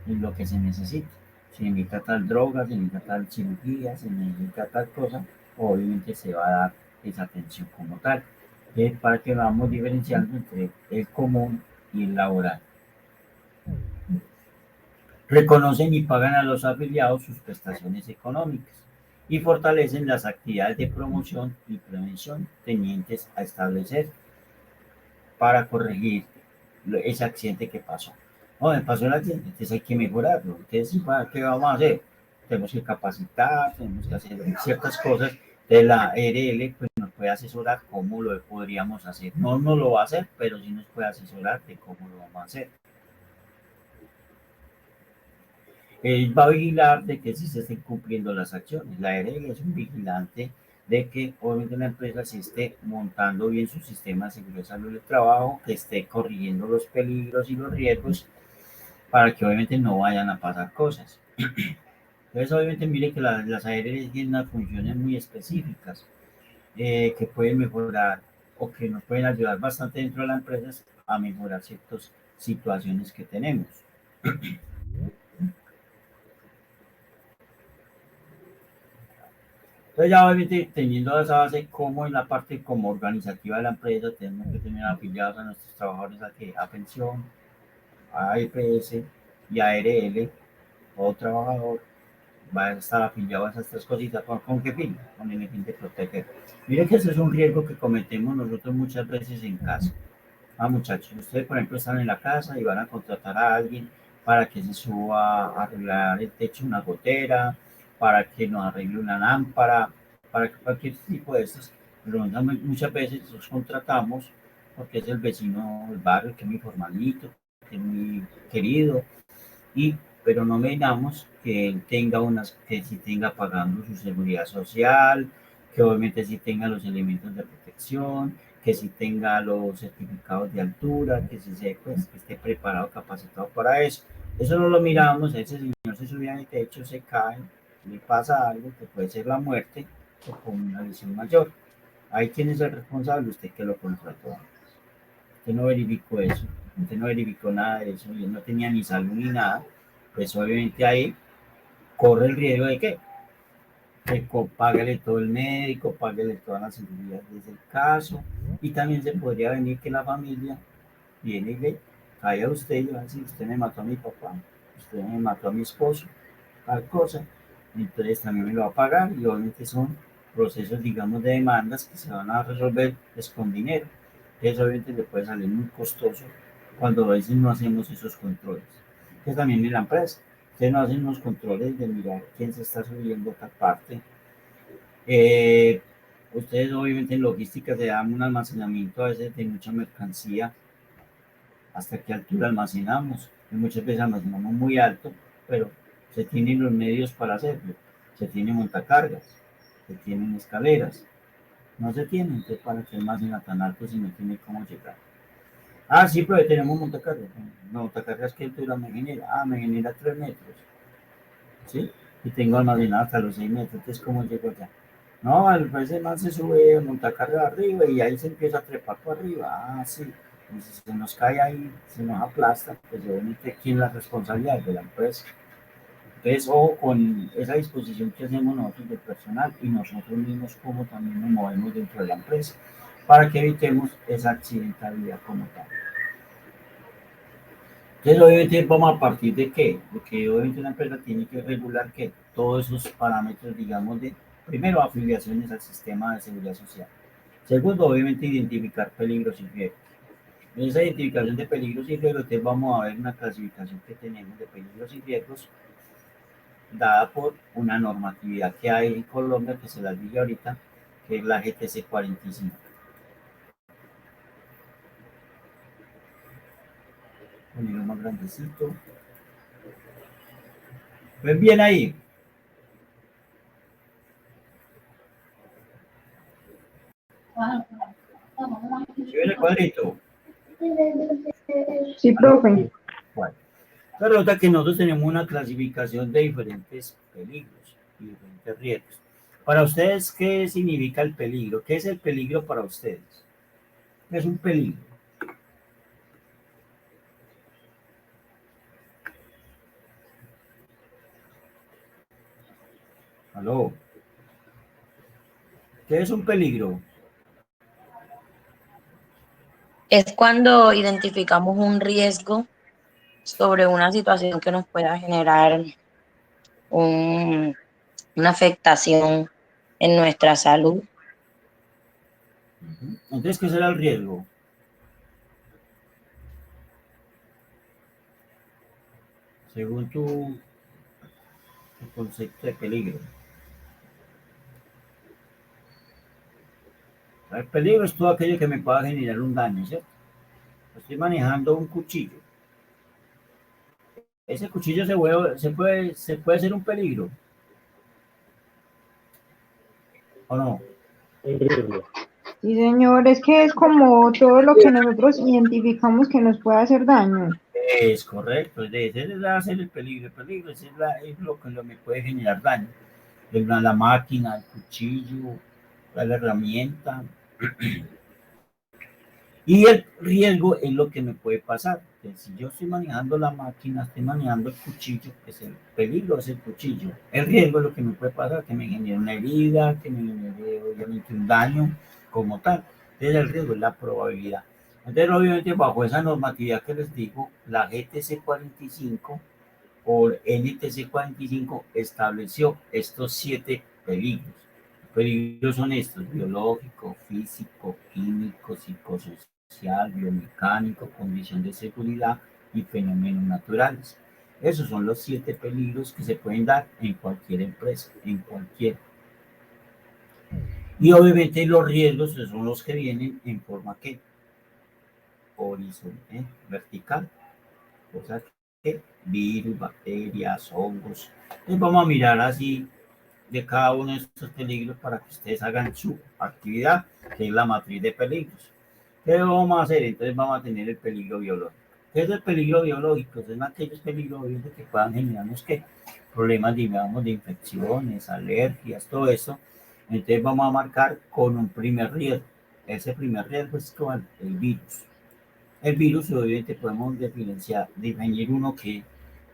es lo que se necesita. Se necesita tal droga, se necesita tal cirugía, se necesita tal cosa, obviamente se va a dar esa atención como tal. Para que vamos diferenciando entre el común y el laboral. Reconocen y pagan a los afiliados sus prestaciones económicas y fortalecen las actividades de promoción y prevención tendientes a establecer para corregir ese accidente que pasó. No, me pasó el accidente, entonces hay que mejorarlo. Entonces, ¿qué vamos a hacer? Tenemos que capacitar, tenemos que hacer ciertas cosas. De la ARL pues, nos puede asesorar cómo lo podríamos hacer. No nos lo va a hacer, pero sí nos puede asesorar de cómo lo vamos a hacer. Él va a vigilar de que sí se estén cumpliendo las acciones. La ARL es un vigilante de que obviamente la empresa se esté montando bien su sistema de seguridad y salud del trabajo, que esté corrigiendo los peligros y los riesgos para que obviamente no vayan a pasar cosas. Entonces, obviamente, mire que las ARL tienen unas funciones muy específicas que pueden mejorar o que nos pueden ayudar bastante dentro de las empresas a mejorar ciertas situaciones que tenemos. Entonces, ya obviamente, teniendo esa base, como en la parte como organizativa de la empresa, tenemos que tener afiliados a nuestros trabajadores a pensión, a EPS y a ARL, o trabajador va a estar afiliado a esas tres cositas. ¿Con qué fin? Con el fin de proteger. Miren que ese es un riesgo que cometemos nosotros muchas veces en casa. Muchachos, ustedes por ejemplo están en la casa y van a contratar a alguien para que se suba a arreglar el techo de una gotera, para que nos arregle una lámpara, para que cualquier tipo de estos. Pero muchas veces los contratamos porque es el vecino del barrio que es muy formalito, que es muy querido, pero no miramos que él tenga que sí tenga pagando su seguridad social, que obviamente sí tenga los elementos de protección, que sí tenga los certificados de altura, que sí pues, que esté preparado, capacitado para eso. Eso no lo miramos, ese señor se subía en el techo, se cae, le pasa algo que puede ser la muerte o con una lesión mayor. Ahí quién es el responsable, usted que lo contrató. Usted no verificó eso, usted no verificó nada de eso, yo no tenía ni salud ni nada, pues obviamente ahí corre el riesgo de que páguele todo el médico, páguele todas las cirugías desde el caso, y también se podría venir que la familia viene y le cae a usted y va a decir, usted me mató a mi papá, usted me mató a mi esposo, tal cosa, entonces también me lo va a pagar, y obviamente son procesos, digamos, de demandas que se van a resolver pues, con dinero. Entonces obviamente le puede salir muy costoso cuando a veces no hacemos esos controles. Entonces también en la empresa, ustedes no hacen unos controles de mirar quién se está subiendo a tal parte. Ustedes obviamente en logística se dan un almacenamiento a veces de mucha mercancía, hasta qué altura almacenamos, y muchas veces almacenamos muy alto, pero se tienen los medios para hacerlo, se tienen montacargas, se tienen escaleras, no se tienen, entonces para que almacena tan alto si no tiene cómo llegar. Ah, sí, pero tenemos montacargas, no, montacargas que altura me genera, me genera 3 metros, ¿sí? Y tengo almacenado hasta los 6 metros, entonces ¿cómo llego allá? No, al veces más se sube montacarga arriba y ahí se empieza a trepar por arriba. Ah, sí. Y si se nos cae ahí, se nos aplasta, pues obviamente quién es la responsabilidad de la empresa. Entonces, ojo con esa disposición que hacemos nosotros de personal y nosotros mismos como también nos movemos dentro de la empresa para que evitemos esa accidentalidad como tal. Entonces, obviamente vamos a partir de qué, de que obviamente una empresa tiene que regular que todos esos parámetros, digamos, de primero afiliaciones al sistema de seguridad social. Segundo, obviamente identificar peligros y riesgos. En esa identificación de peligros y riesgos, entonces vamos a ver una clasificación que tenemos de peligros y riesgos dada por una normatividad que hay en Colombia, que se las dije ahorita, que es la GTC 45. Ponerlo más grandecito. Pues bien ahí. ¿Sí ven el cuadrito? Sí, profe. Bueno, pero resulta que nosotros tenemos una clasificación de diferentes peligros y diferentes riesgos. Para ustedes, ¿qué significa el peligro? ¿Qué es el peligro para ustedes? ¿Qué es un peligro? ¿Aló? ¿Qué es un peligro? Es cuando identificamos un riesgo sobre una situación que nos pueda generar una afectación en nuestra salud. Entonces, ¿qué será el riesgo? Según tu concepto de peligro. El peligro es todo aquello que me pueda generar un daño, ¿cierto? Estoy manejando un cuchillo. Ese cuchillo se puede ser un peligro, ¿o no? Sí, señor, es que es como todo lo que nosotros identificamos que nos puede hacer daño. Es correcto, ese es el peligro. El peligro es lo que me puede generar daño. La máquina, el cuchillo, la herramienta. Y el riesgo es lo que me puede pasar. Que si yo estoy manejando la máquina, estoy manejando el cuchillo, pues el peligro es el cuchillo. El riesgo es lo que me puede pasar, que me genere una herida, que me genere obviamente un daño como tal. Entonces el riesgo es la probabilidad. Entonces obviamente bajo esa normatividad que les digo, la GTC 45 por NTC 45 estableció estos 7 peligros. Los peligros son estos: biológico, físico, químico, psicosocial, biomecánico, condición de seguridad y fenómenos naturales. Esos son los 7 peligros que se pueden dar en cualquier empresa, en cualquier. Y obviamente los riesgos son los que vienen en forma que horizontal, vertical, o sea que virus, bacterias, hongos. Entonces vamos a mirar así de cada uno de estos peligros para que ustedes hagan su actividad, que es la matriz de peligros. ¿Qué vamos a hacer? Entonces vamos a tener el peligro biológico. ¿Qué es el peligro biológico? Son aquellos peligros que puedan generarnos ¿qué? Problemas, digamos, de infecciones, alergias, todo eso. Entonces vamos a marcar con un primer riesgo. Ese primer riesgo es con el virus. El virus, obviamente, podemos definir uno que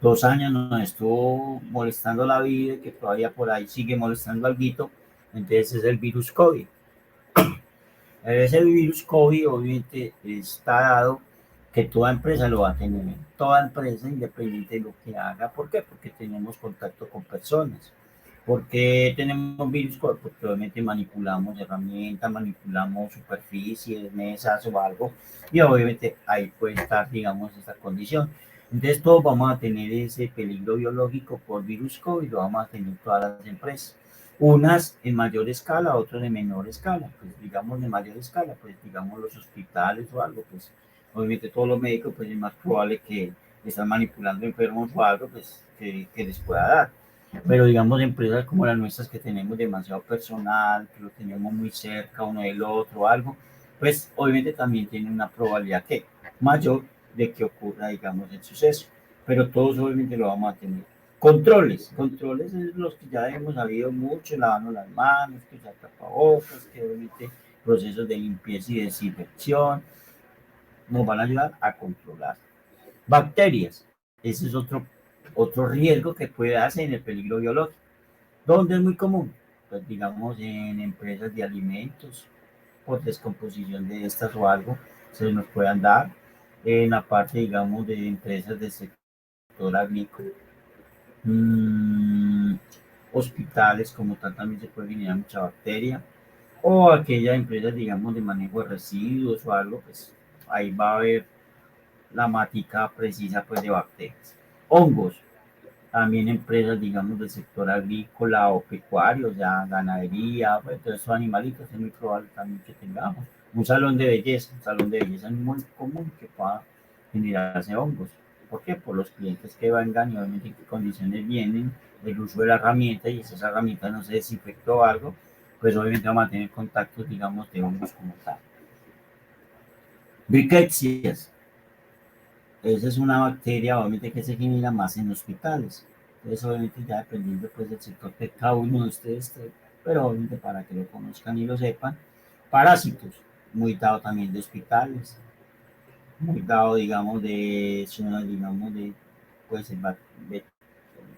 2 años nos estuvo molestando la vida, que todavía por ahí sigue molestando alguito, entonces es el virus COVID. Ese virus COVID obviamente está dado que toda empresa lo va a tener, toda empresa independiente de lo que haga. ¿Por qué? Porque tenemos contacto con personas. ¿Por qué tenemos virus COVID? Porque obviamente manipulamos herramientas, manipulamos superficies, mesas o algo, y obviamente ahí puede estar, digamos, esta condición. Entonces todos vamos a tener ese peligro biológico por virus COVID, lo vamos a tener todas las empresas. Unas en mayor escala, otras en menor escala. Pues digamos de mayor escala, pues digamos los hospitales o algo, pues obviamente todos los médicos, pues es más probable que están manipulando enfermos o algo, pues que les pueda dar. Pero digamos empresas como las nuestras que tenemos demasiado personal, que lo tenemos muy cerca uno del otro o algo, pues obviamente también tiene una probabilidad que mayor de que ocurra, digamos, el suceso. Pero todos obviamente lo vamos a tener. Controles es los que ya hemos sabido mucho, lavarnos las manos, que usar tapabocas, que obviamente procesos de limpieza y desinfección nos van a ayudar a controlar. Bacterias, ese es otro riesgo que puede darse en el peligro biológico. ¿Dónde es muy común? Pues digamos en empresas de alimentos, por descomposición de estas o algo, se nos puedan dar. En la parte, digamos, de empresas del sector agrícola. Hospitales como tal también se puede generar mucha bacteria, o aquellas empresas, digamos, de manejo de residuos o algo, pues ahí va a haber la matica precisa pues de bacterias. Hongos, también empresas, digamos, del sector agrícola o pecuario, ya ganadería, pues todos esos animalitos es muy probable también que tengamos. Un salón de belleza es muy común que pueda generarse hongos. ¿Por qué? Por los clientes que vengan y obviamente en qué condiciones vienen, el uso de la herramienta, y si esa herramienta no se desinfectó o algo, pues obviamente va a mantener contactos, digamos, de hongos como tal. Briquetsias, esa es una bacteria obviamente que se genera más en hospitales. Entonces obviamente ya dependiendo pues del sector que cada uno de ustedes, pero obviamente para que lo conozcan y lo sepan. Parásitos, muy dado también de hospitales, muy dado digamos de zonas, digamos de pues de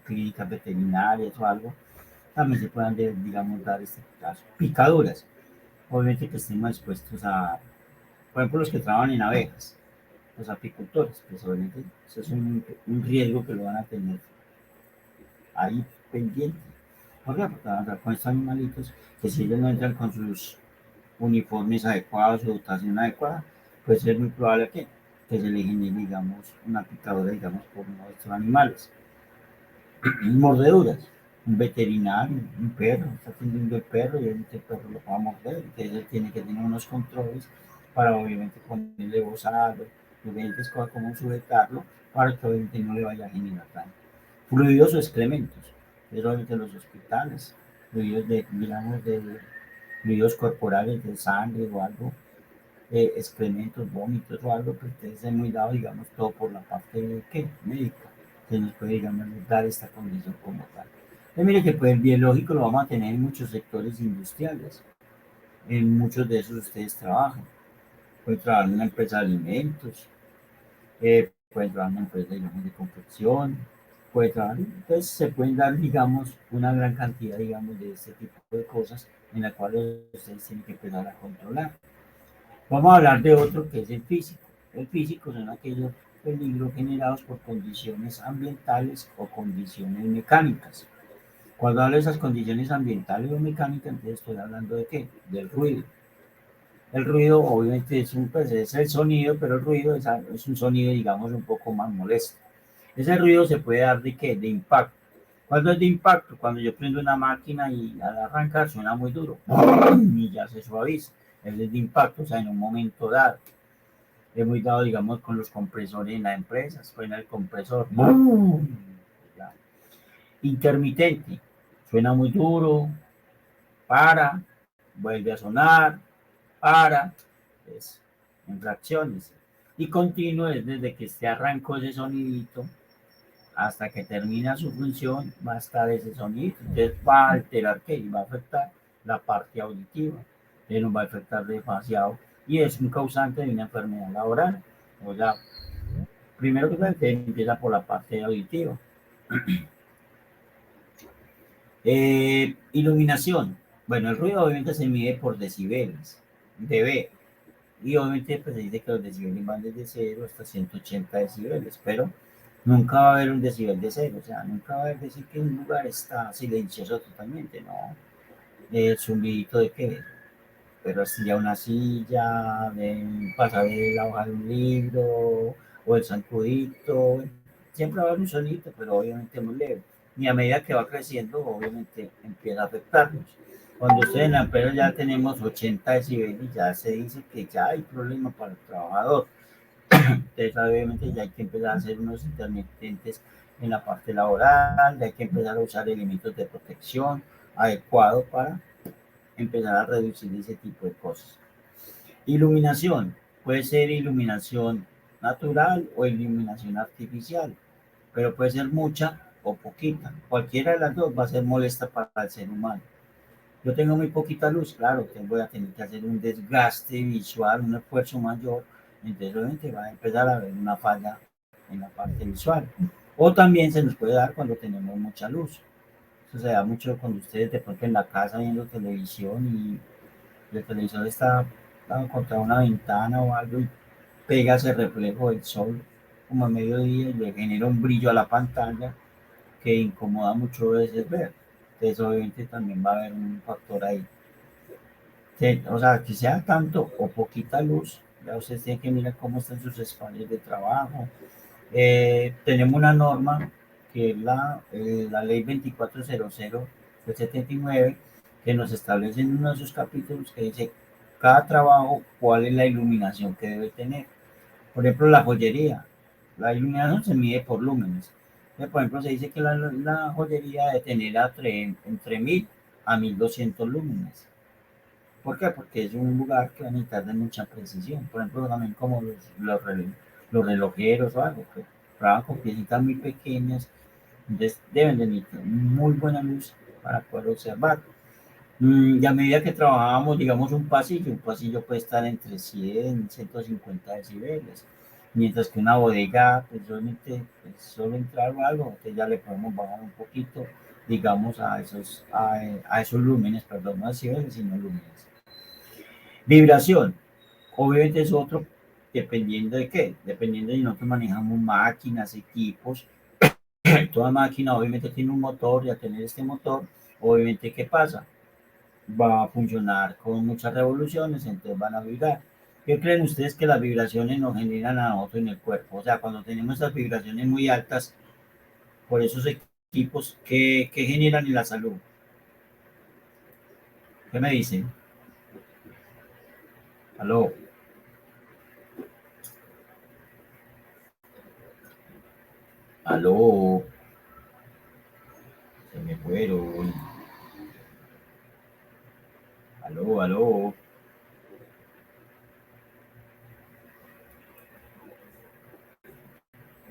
clínicas veterinarias o algo, también se puedan digamos dar este caso. Picaduras, obviamente que estemos expuestos a, por ejemplo, los que trabajan en abejas, los apicultores, pues obviamente eso es un riesgo que lo van a tener ahí pendiente. ¿Por qué? Porque van a entrar con estos animalitos que si ellos no entran con sus uniformes adecuados, su dotación adecuada, pues es muy probable que se le genere, digamos, una picadura, digamos, por uno de estos animales. Mordeduras. Un veterinario, un perro, está atendiendo el perro y obviamente el perro lo va a morder, entonces él tiene que tener unos controles para obviamente ponerle bozal, diferentes cosas como sujetarlo para que obviamente no le vaya a generar daño. Fluidos o excrementos, es obviamente los hospitales, fluidos de, digamos, de fluidos corporales, de sangre o algo, excrementos, vómitos o algo, pues entonces es muy dado, digamos, todo por la parte de ¿qué? Médica, que nos puede, digamos, dar esta condición como tal. Mire que pues el biológico lo vamos a tener en muchos sectores industriales, en muchos de esos ustedes trabajan. Pueden trabajar en una empresa de alimentos, pueden trabajar en una empresa, digamos, de confección, pueden trabajar, entonces se pueden dar, digamos, una gran cantidad, digamos, de este tipo de cosas en las cuales ustedes tienen que empezar a controlar. Vamos a hablar de otro que es el físico. El físico son aquellos peligros generados por condiciones ambientales o condiciones mecánicas. Cuando hablo de esas condiciones ambientales o mecánicas, entonces estoy hablando de ¿qué? Del ruido. El ruido obviamente pues, es el sonido, pero el ruido es un sonido, digamos, un poco más molesto. Ese ruido se puede dar de ¿qué? De impacto. ¿Cuándo es de impacto? Cuando yo prendo una máquina y al arrancar suena muy duro y ya se suaviza. Es de impacto, o sea, en un momento dado. Es muy dado, digamos, con los compresores en las empresas. Suena el compresor. Ya. Intermitente. Suena muy duro, para, vuelve a sonar, para, pues, en fracciones. Y continuo es desde que se arrancó ese sonidito hasta que termina su función, va a estar ese sonido. Entonces va a alterar ¿qué? Y va a afectar la parte auditiva. Entonces nos va a afectar demasiado y es un causante de una enfermedad laboral. O sea, Primero que todo, empieza por la parte auditiva. Iluminación. Bueno, el ruido obviamente se mide por decibeles, dB. Y obviamente pues se dice que los decibeles van desde 0 hasta 180 decibeles, pero nunca va a haber un decibel de 0, o sea, nunca va a haber decir que un lugar está silencioso totalmente, ¿no? El zumbidito de qué, pero si ya una silla, de pasar de la hoja de un libro, o el zancudito, siempre va a haber un sonido, pero obviamente muy leve. Y a medida que va creciendo, obviamente empieza a afectarnos. Cuando ustedes en la empresa ya tenemos 80 decibeles, ya se dice que ya hay problema para el trabajador. Entonces, obviamente, ya hay que empezar a hacer unos intermitentes en la parte laboral, ya hay que empezar a usar elementos de protección adecuados para empezar a reducir ese tipo de cosas. Iluminación. Puede ser iluminación natural o iluminación artificial, pero puede ser mucha o poquita. Cualquiera de las dos va a ser molesta para el ser humano. Yo tengo muy poquita luz, claro, voy a tener que hacer un desgaste visual, un esfuerzo mayor, entonces obviamente va a empezar a haber una falla en la parte visual. O también se nos puede dar cuando tenemos mucha luz. Eso se da mucho cuando ustedes de pronto en la casa viendo televisión y el televisor está contra una ventana o algo y pega ese reflejo del sol como a mediodía y le genera un brillo a la pantalla que incomoda mucho a veces ver. Entonces obviamente también va a haber un factor ahí. O sea, que sea tanto o poquita luz, ya ustedes tienen que mirar cómo están sus espacios de trabajo. Tenemos una norma que es la ley 2400 del 79, que nos establece en uno de sus capítulos que dice cada trabajo cuál es la iluminación que debe tener. Por ejemplo, la joyería. La iluminación se mide por lúmenes. Por ejemplo, se dice que la joyería debe tener entre 1000 a 1200 lúmenes. ¿Por qué? Porque es un lugar que va a necesitar de mucha precisión. Por ejemplo, también como los relojeros o algo, que trabajan con piecitas muy pequeñas, entonces deben de necesitar muy buena luz para poder observar. Y a medida que trabajábamos, digamos, un pasillo puede estar entre 100 y 150 decibeles, mientras que una bodega, pues solamente pues, solo entrar o algo, entonces ya le podemos bajar un poquito, digamos, a esos lúmenes, perdón, no decibeles, sino lúmenes. Vibración, obviamente es otro, dependiendo de qué, dependiendo de si nosotros manejamos máquinas, equipos, toda máquina obviamente tiene un motor y al tener este motor, obviamente, ¿qué pasa? Va a funcionar con muchas revoluciones, entonces van a vibrar. ¿Qué creen ustedes que las vibraciones nos generan a nosotros en el cuerpo? O sea, cuando tenemos esas vibraciones muy altas por esos equipos, ¿qué generan en la salud? ¿Qué me dicen? ¿Aló? ¿Aló? Se me fueron. ¿Aló? ¿Aló?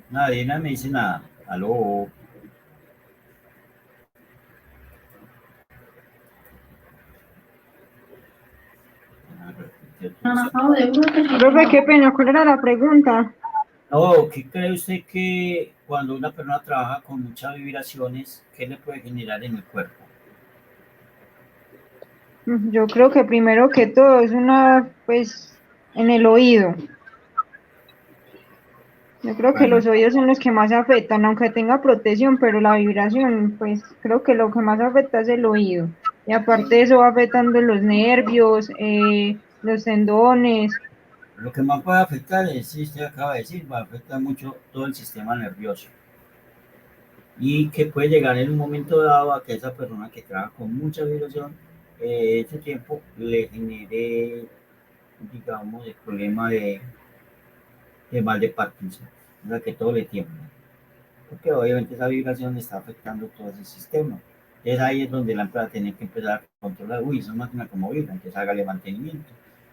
Nadie me dice nada. ¿Aló? Profe, qué pena, ¿cuál era la pregunta? No, ¿qué cree usted que cuando una persona trabaja con muchas vibraciones, qué le puede generar en el cuerpo? Yo creo que primero que todo es pues, en el oído. Yo creo que Bueno, los oídos son los que más afectan, aunque tenga protección, pero la vibración, pues creo que lo que más afecta es el oído. Y aparte de eso va afectando los nervios, los tendones. lo que más puede afectar es, si usted acaba de decir, va a afectar mucho todo el sistema nervioso. Y que puede llegar en un momento dado a que esa persona que trabaja con mucha vibración, ese tiempo le genere, digamos, el problema de mal de Parkinson, o sea, que todo le tiembla. Porque obviamente esa vibración está afectando todo ese sistema. Entonces ahí es donde la empresa tiene que empezar a controlar, uy, esa máquina como vibra, entonces hágale mantenimiento.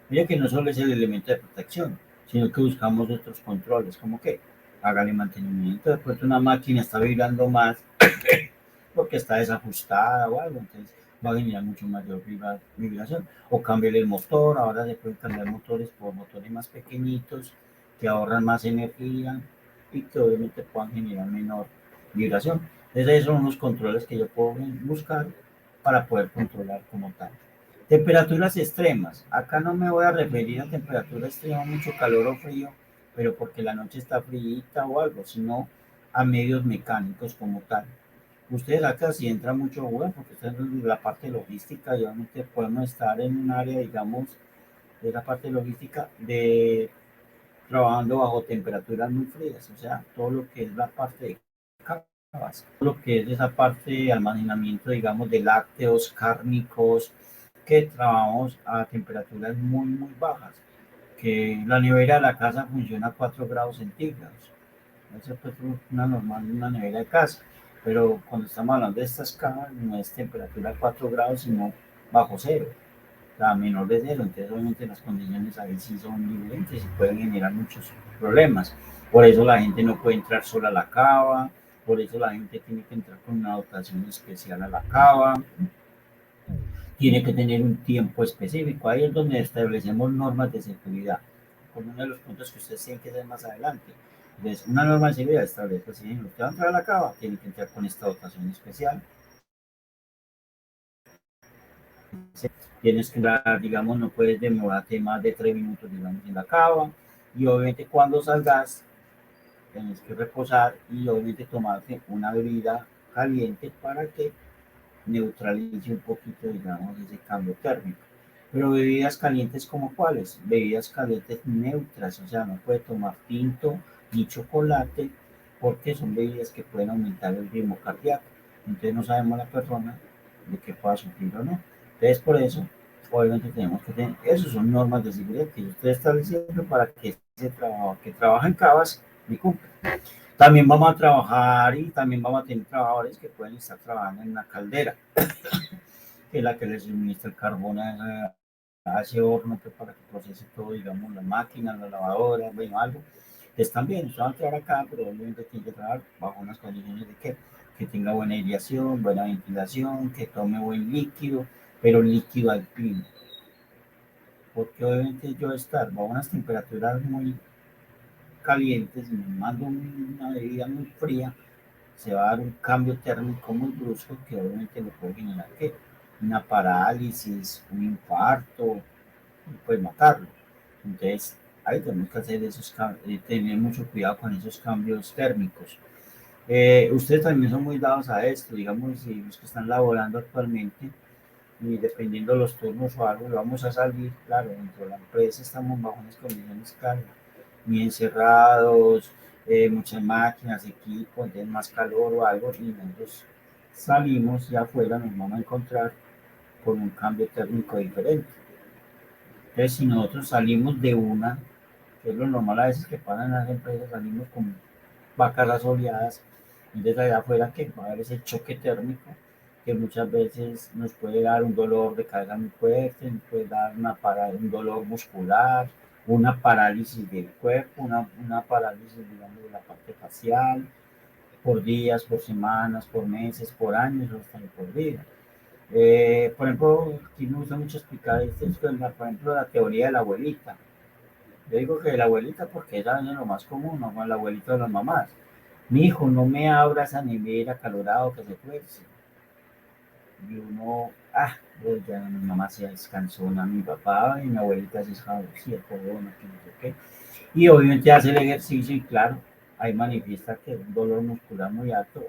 Mira que no solo es el elemento de protección, sino que buscamos otros controles, como que hágale mantenimiento, de pronto una máquina está vibrando más porque está desajustada o algo, entonces va a generar mucho mayor vibración. O cámbiale el motor, ahora se pueden cambiar motores por motores más pequeñitos que ahorran más energía. y que obviamente puedan generar menor vibración. Entonces esos son los controles que yo puedo buscar para poder controlar como tal. Temperaturas extremas. Acá no me voy a referir a temperatura extrema, mucho calor o frío, pero porque la noche está fríita o algo, sino a medios mecánicos como tal. Ustedes acá si entra mucho juego, porque ustedes en la parte logística, y obviamente podemos estar en un área, digamos, de la parte logística, de trabajando bajo temperaturas muy frías, o sea, todo lo que es la parte de cavas, todo lo que es esa parte de almacenamiento, digamos, de lácteos, cárnicos, que trabajamos a temperaturas muy, muy bajas, que la nevera de la casa funciona a 4 grados centígrados. Esa es una normal, una nevera de casa, pero cuando estamos hablando de estas camas, no es temperatura 4 grados, sino bajo cero, o sea, menor de cero. Entonces, obviamente, las condiciones ahí sí son diferentes y pueden generar muchos problemas. Por eso la gente no puede entrar sola a la cava, por eso la gente tiene que entrar con una dotación especial a la cava, tiene que tener un tiempo específico. Ahí es donde establecemos normas de seguridad, con uno de los puntos que ustedes tienen que hacer más adelante. Entonces, una norma de seguridad establece si usted va a entrar a la cava, tiene que entrar con esta dotación especial. Tienes que entrar, digamos, no puedes demorarte más de 3 minutos, digamos, en la cava. Y obviamente cuando salgas, tienes que reposar y obviamente tomarte una bebida caliente para que neutralice un poquito, digamos, ese cambio térmico. Pero bebidas calientes como cuáles? Bebidas calientes neutras, o sea, no puede tomar tinto ni chocolate porque son bebidas que pueden aumentar el ritmo cardíaco. Entonces no sabemos la persona de qué pueda sufrir o no. Entonces por eso, obviamente tenemos que tener, esas son normas de seguridad que yo estoy estableciendo para que ese trabajo que trabaja en cavas me cumpla. También vamos a trabajar y también vamos a tener trabajadores que pueden estar trabajando en una caldera, que es la que les suministra el carbón a ese horno pues, para que procese todo, digamos, la máquina, la lavadora, bueno, algo. Están bien, ustedes van a trabajar acá, pero obviamente tienen que trabajar bajo unas condiciones de que tenga buena aireación, buena ventilación, que tome buen líquido, pero líquido alpino. Porque obviamente yo estar bajo unas temperaturas muy calientes, y me mando una bebida muy fría, se va a dar un cambio térmico muy brusco que obviamente le puede generar ¿qué? Una parálisis, un infarto, y puede matarlo. Entonces, ahí tenemos que hacer esos tener mucho cuidado con esos cambios térmicos. Ustedes también son muy dados a esto, digamos, si los que están laborando actualmente, y dependiendo de los turnos o algo, vamos a salir, claro, dentro de la empresa estamos bajo unas condiciones, claro, muy encerrados, muchas máquinas, equipos, entonces más calor o algo, y nosotros salimos y afuera nos vamos a encontrar con un cambio térmico diferente. Entonces, si nosotros salimos de una, que es lo normal a veces que pasa en las empresas, salimos con vacas asoleadas, entonces allá afuera que va a haber ese choque térmico que muchas veces nos puede dar un dolor de cabeza muy fuerte, nos puede dar un dolor muscular, una parálisis del cuerpo, una parálisis, digamos, de la parte facial, por días, por semanas, por meses, por años, o hasta por vida. Por ejemplo, aquí me gusta mucho explicar esto, por ejemplo, la teoría de la abuelita. Yo digo que la abuelita porque es lo más común, no la abuelita de las mamás. Mi hijo, no me abra esa nevera calorado que se tuerce. Y uno, pues ya mi mamá se descansó, mi papá y mi abuelita se escabecía, corona, que no sé qué. Y obviamente hace el ejercicio y claro, ahí manifiesta que es un dolor muscular muy alto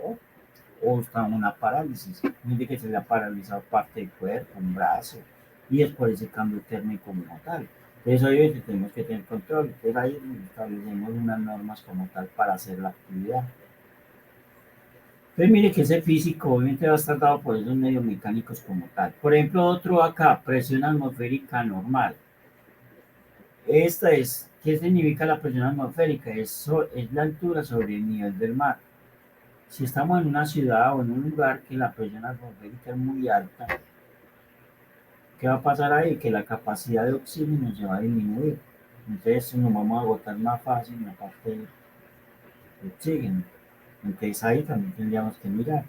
o está una parálisis. Gente que se le ha paralizado parte del cuerpo, un brazo, y es por ese cambio térmico como tal. Entonces, obviamente tenemos que tener control. Entonces, ahí establecemos unas normas como tal para hacer la actividad. Entonces, mire que ese físico obviamente va a estar dado por esos medios mecánicos como tal. Por ejemplo, otro acá, presión atmosférica normal. Esta es, ¿qué significa la presión atmosférica? Eso es la altura sobre el nivel del mar. Si estamos en una ciudad o en un lugar que la presión atmosférica es muy alta, ¿qué va a pasar ahí? Que la capacidad de oxígeno se va a disminuir. Entonces nos vamos a agotar más fácil en la parte de oxígeno. Entonces ahí también tendríamos que mirar.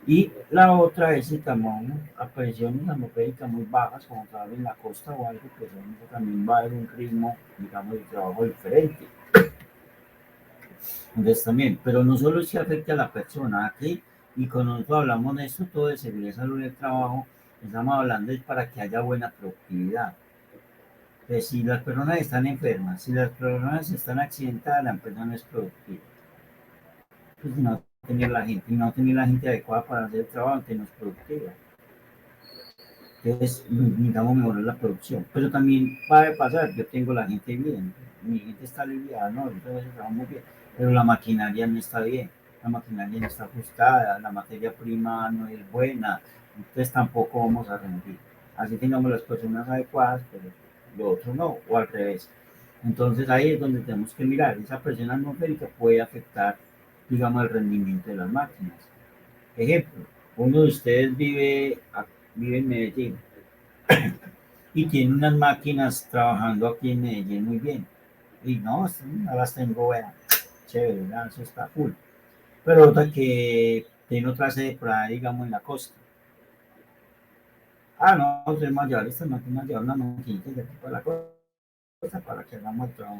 Y la otra es si estamos a presiones atmosféricas muy bajas, como tal en la costa o algo, pues también va a haber un ritmo, digamos, de trabajo diferente. Entonces también, pero no solo se afecta a la persona aquí, y cuando nosotros hablamos de esto, todo de seguridad, salud y el trabajo, estamos hablando es para que haya buena productividad. Pues si las personas están enfermas, si las personas están accidentadas, la empresa no es productiva. Pues no tener la gente, no tener la gente adecuada para hacer el trabajo, que no es productiva. Entonces, necesitamos mejorar la producción. Pero también va a pasar, yo tengo la gente bien, mi gente está aliviada, no, entonces trabajo muy bien, pero la maquinaria no está bien, la maquinaria no está ajustada, la materia prima no es buena, entonces tampoco vamos a rendir. Así tengamos las personas adecuadas, pero lo otro no, o al revés. Entonces ahí es donde tenemos que mirar, esa presión atmosférica puede afectar, digamos, el rendimiento de las máquinas. Ejemplo, uno de ustedes vive en Medellín y tiene unas máquinas trabajando aquí en Medellín muy bien. Y no, no las tengo, vean, chévere, ¿verdad? Eso está cool. Pero otra que tiene otra sede por ahí, digamos, en la costa. Ah, no, entonces vamos a llevar estas máquinas, llevar una maquinita de aquí para la costa para que hagamos el trabajo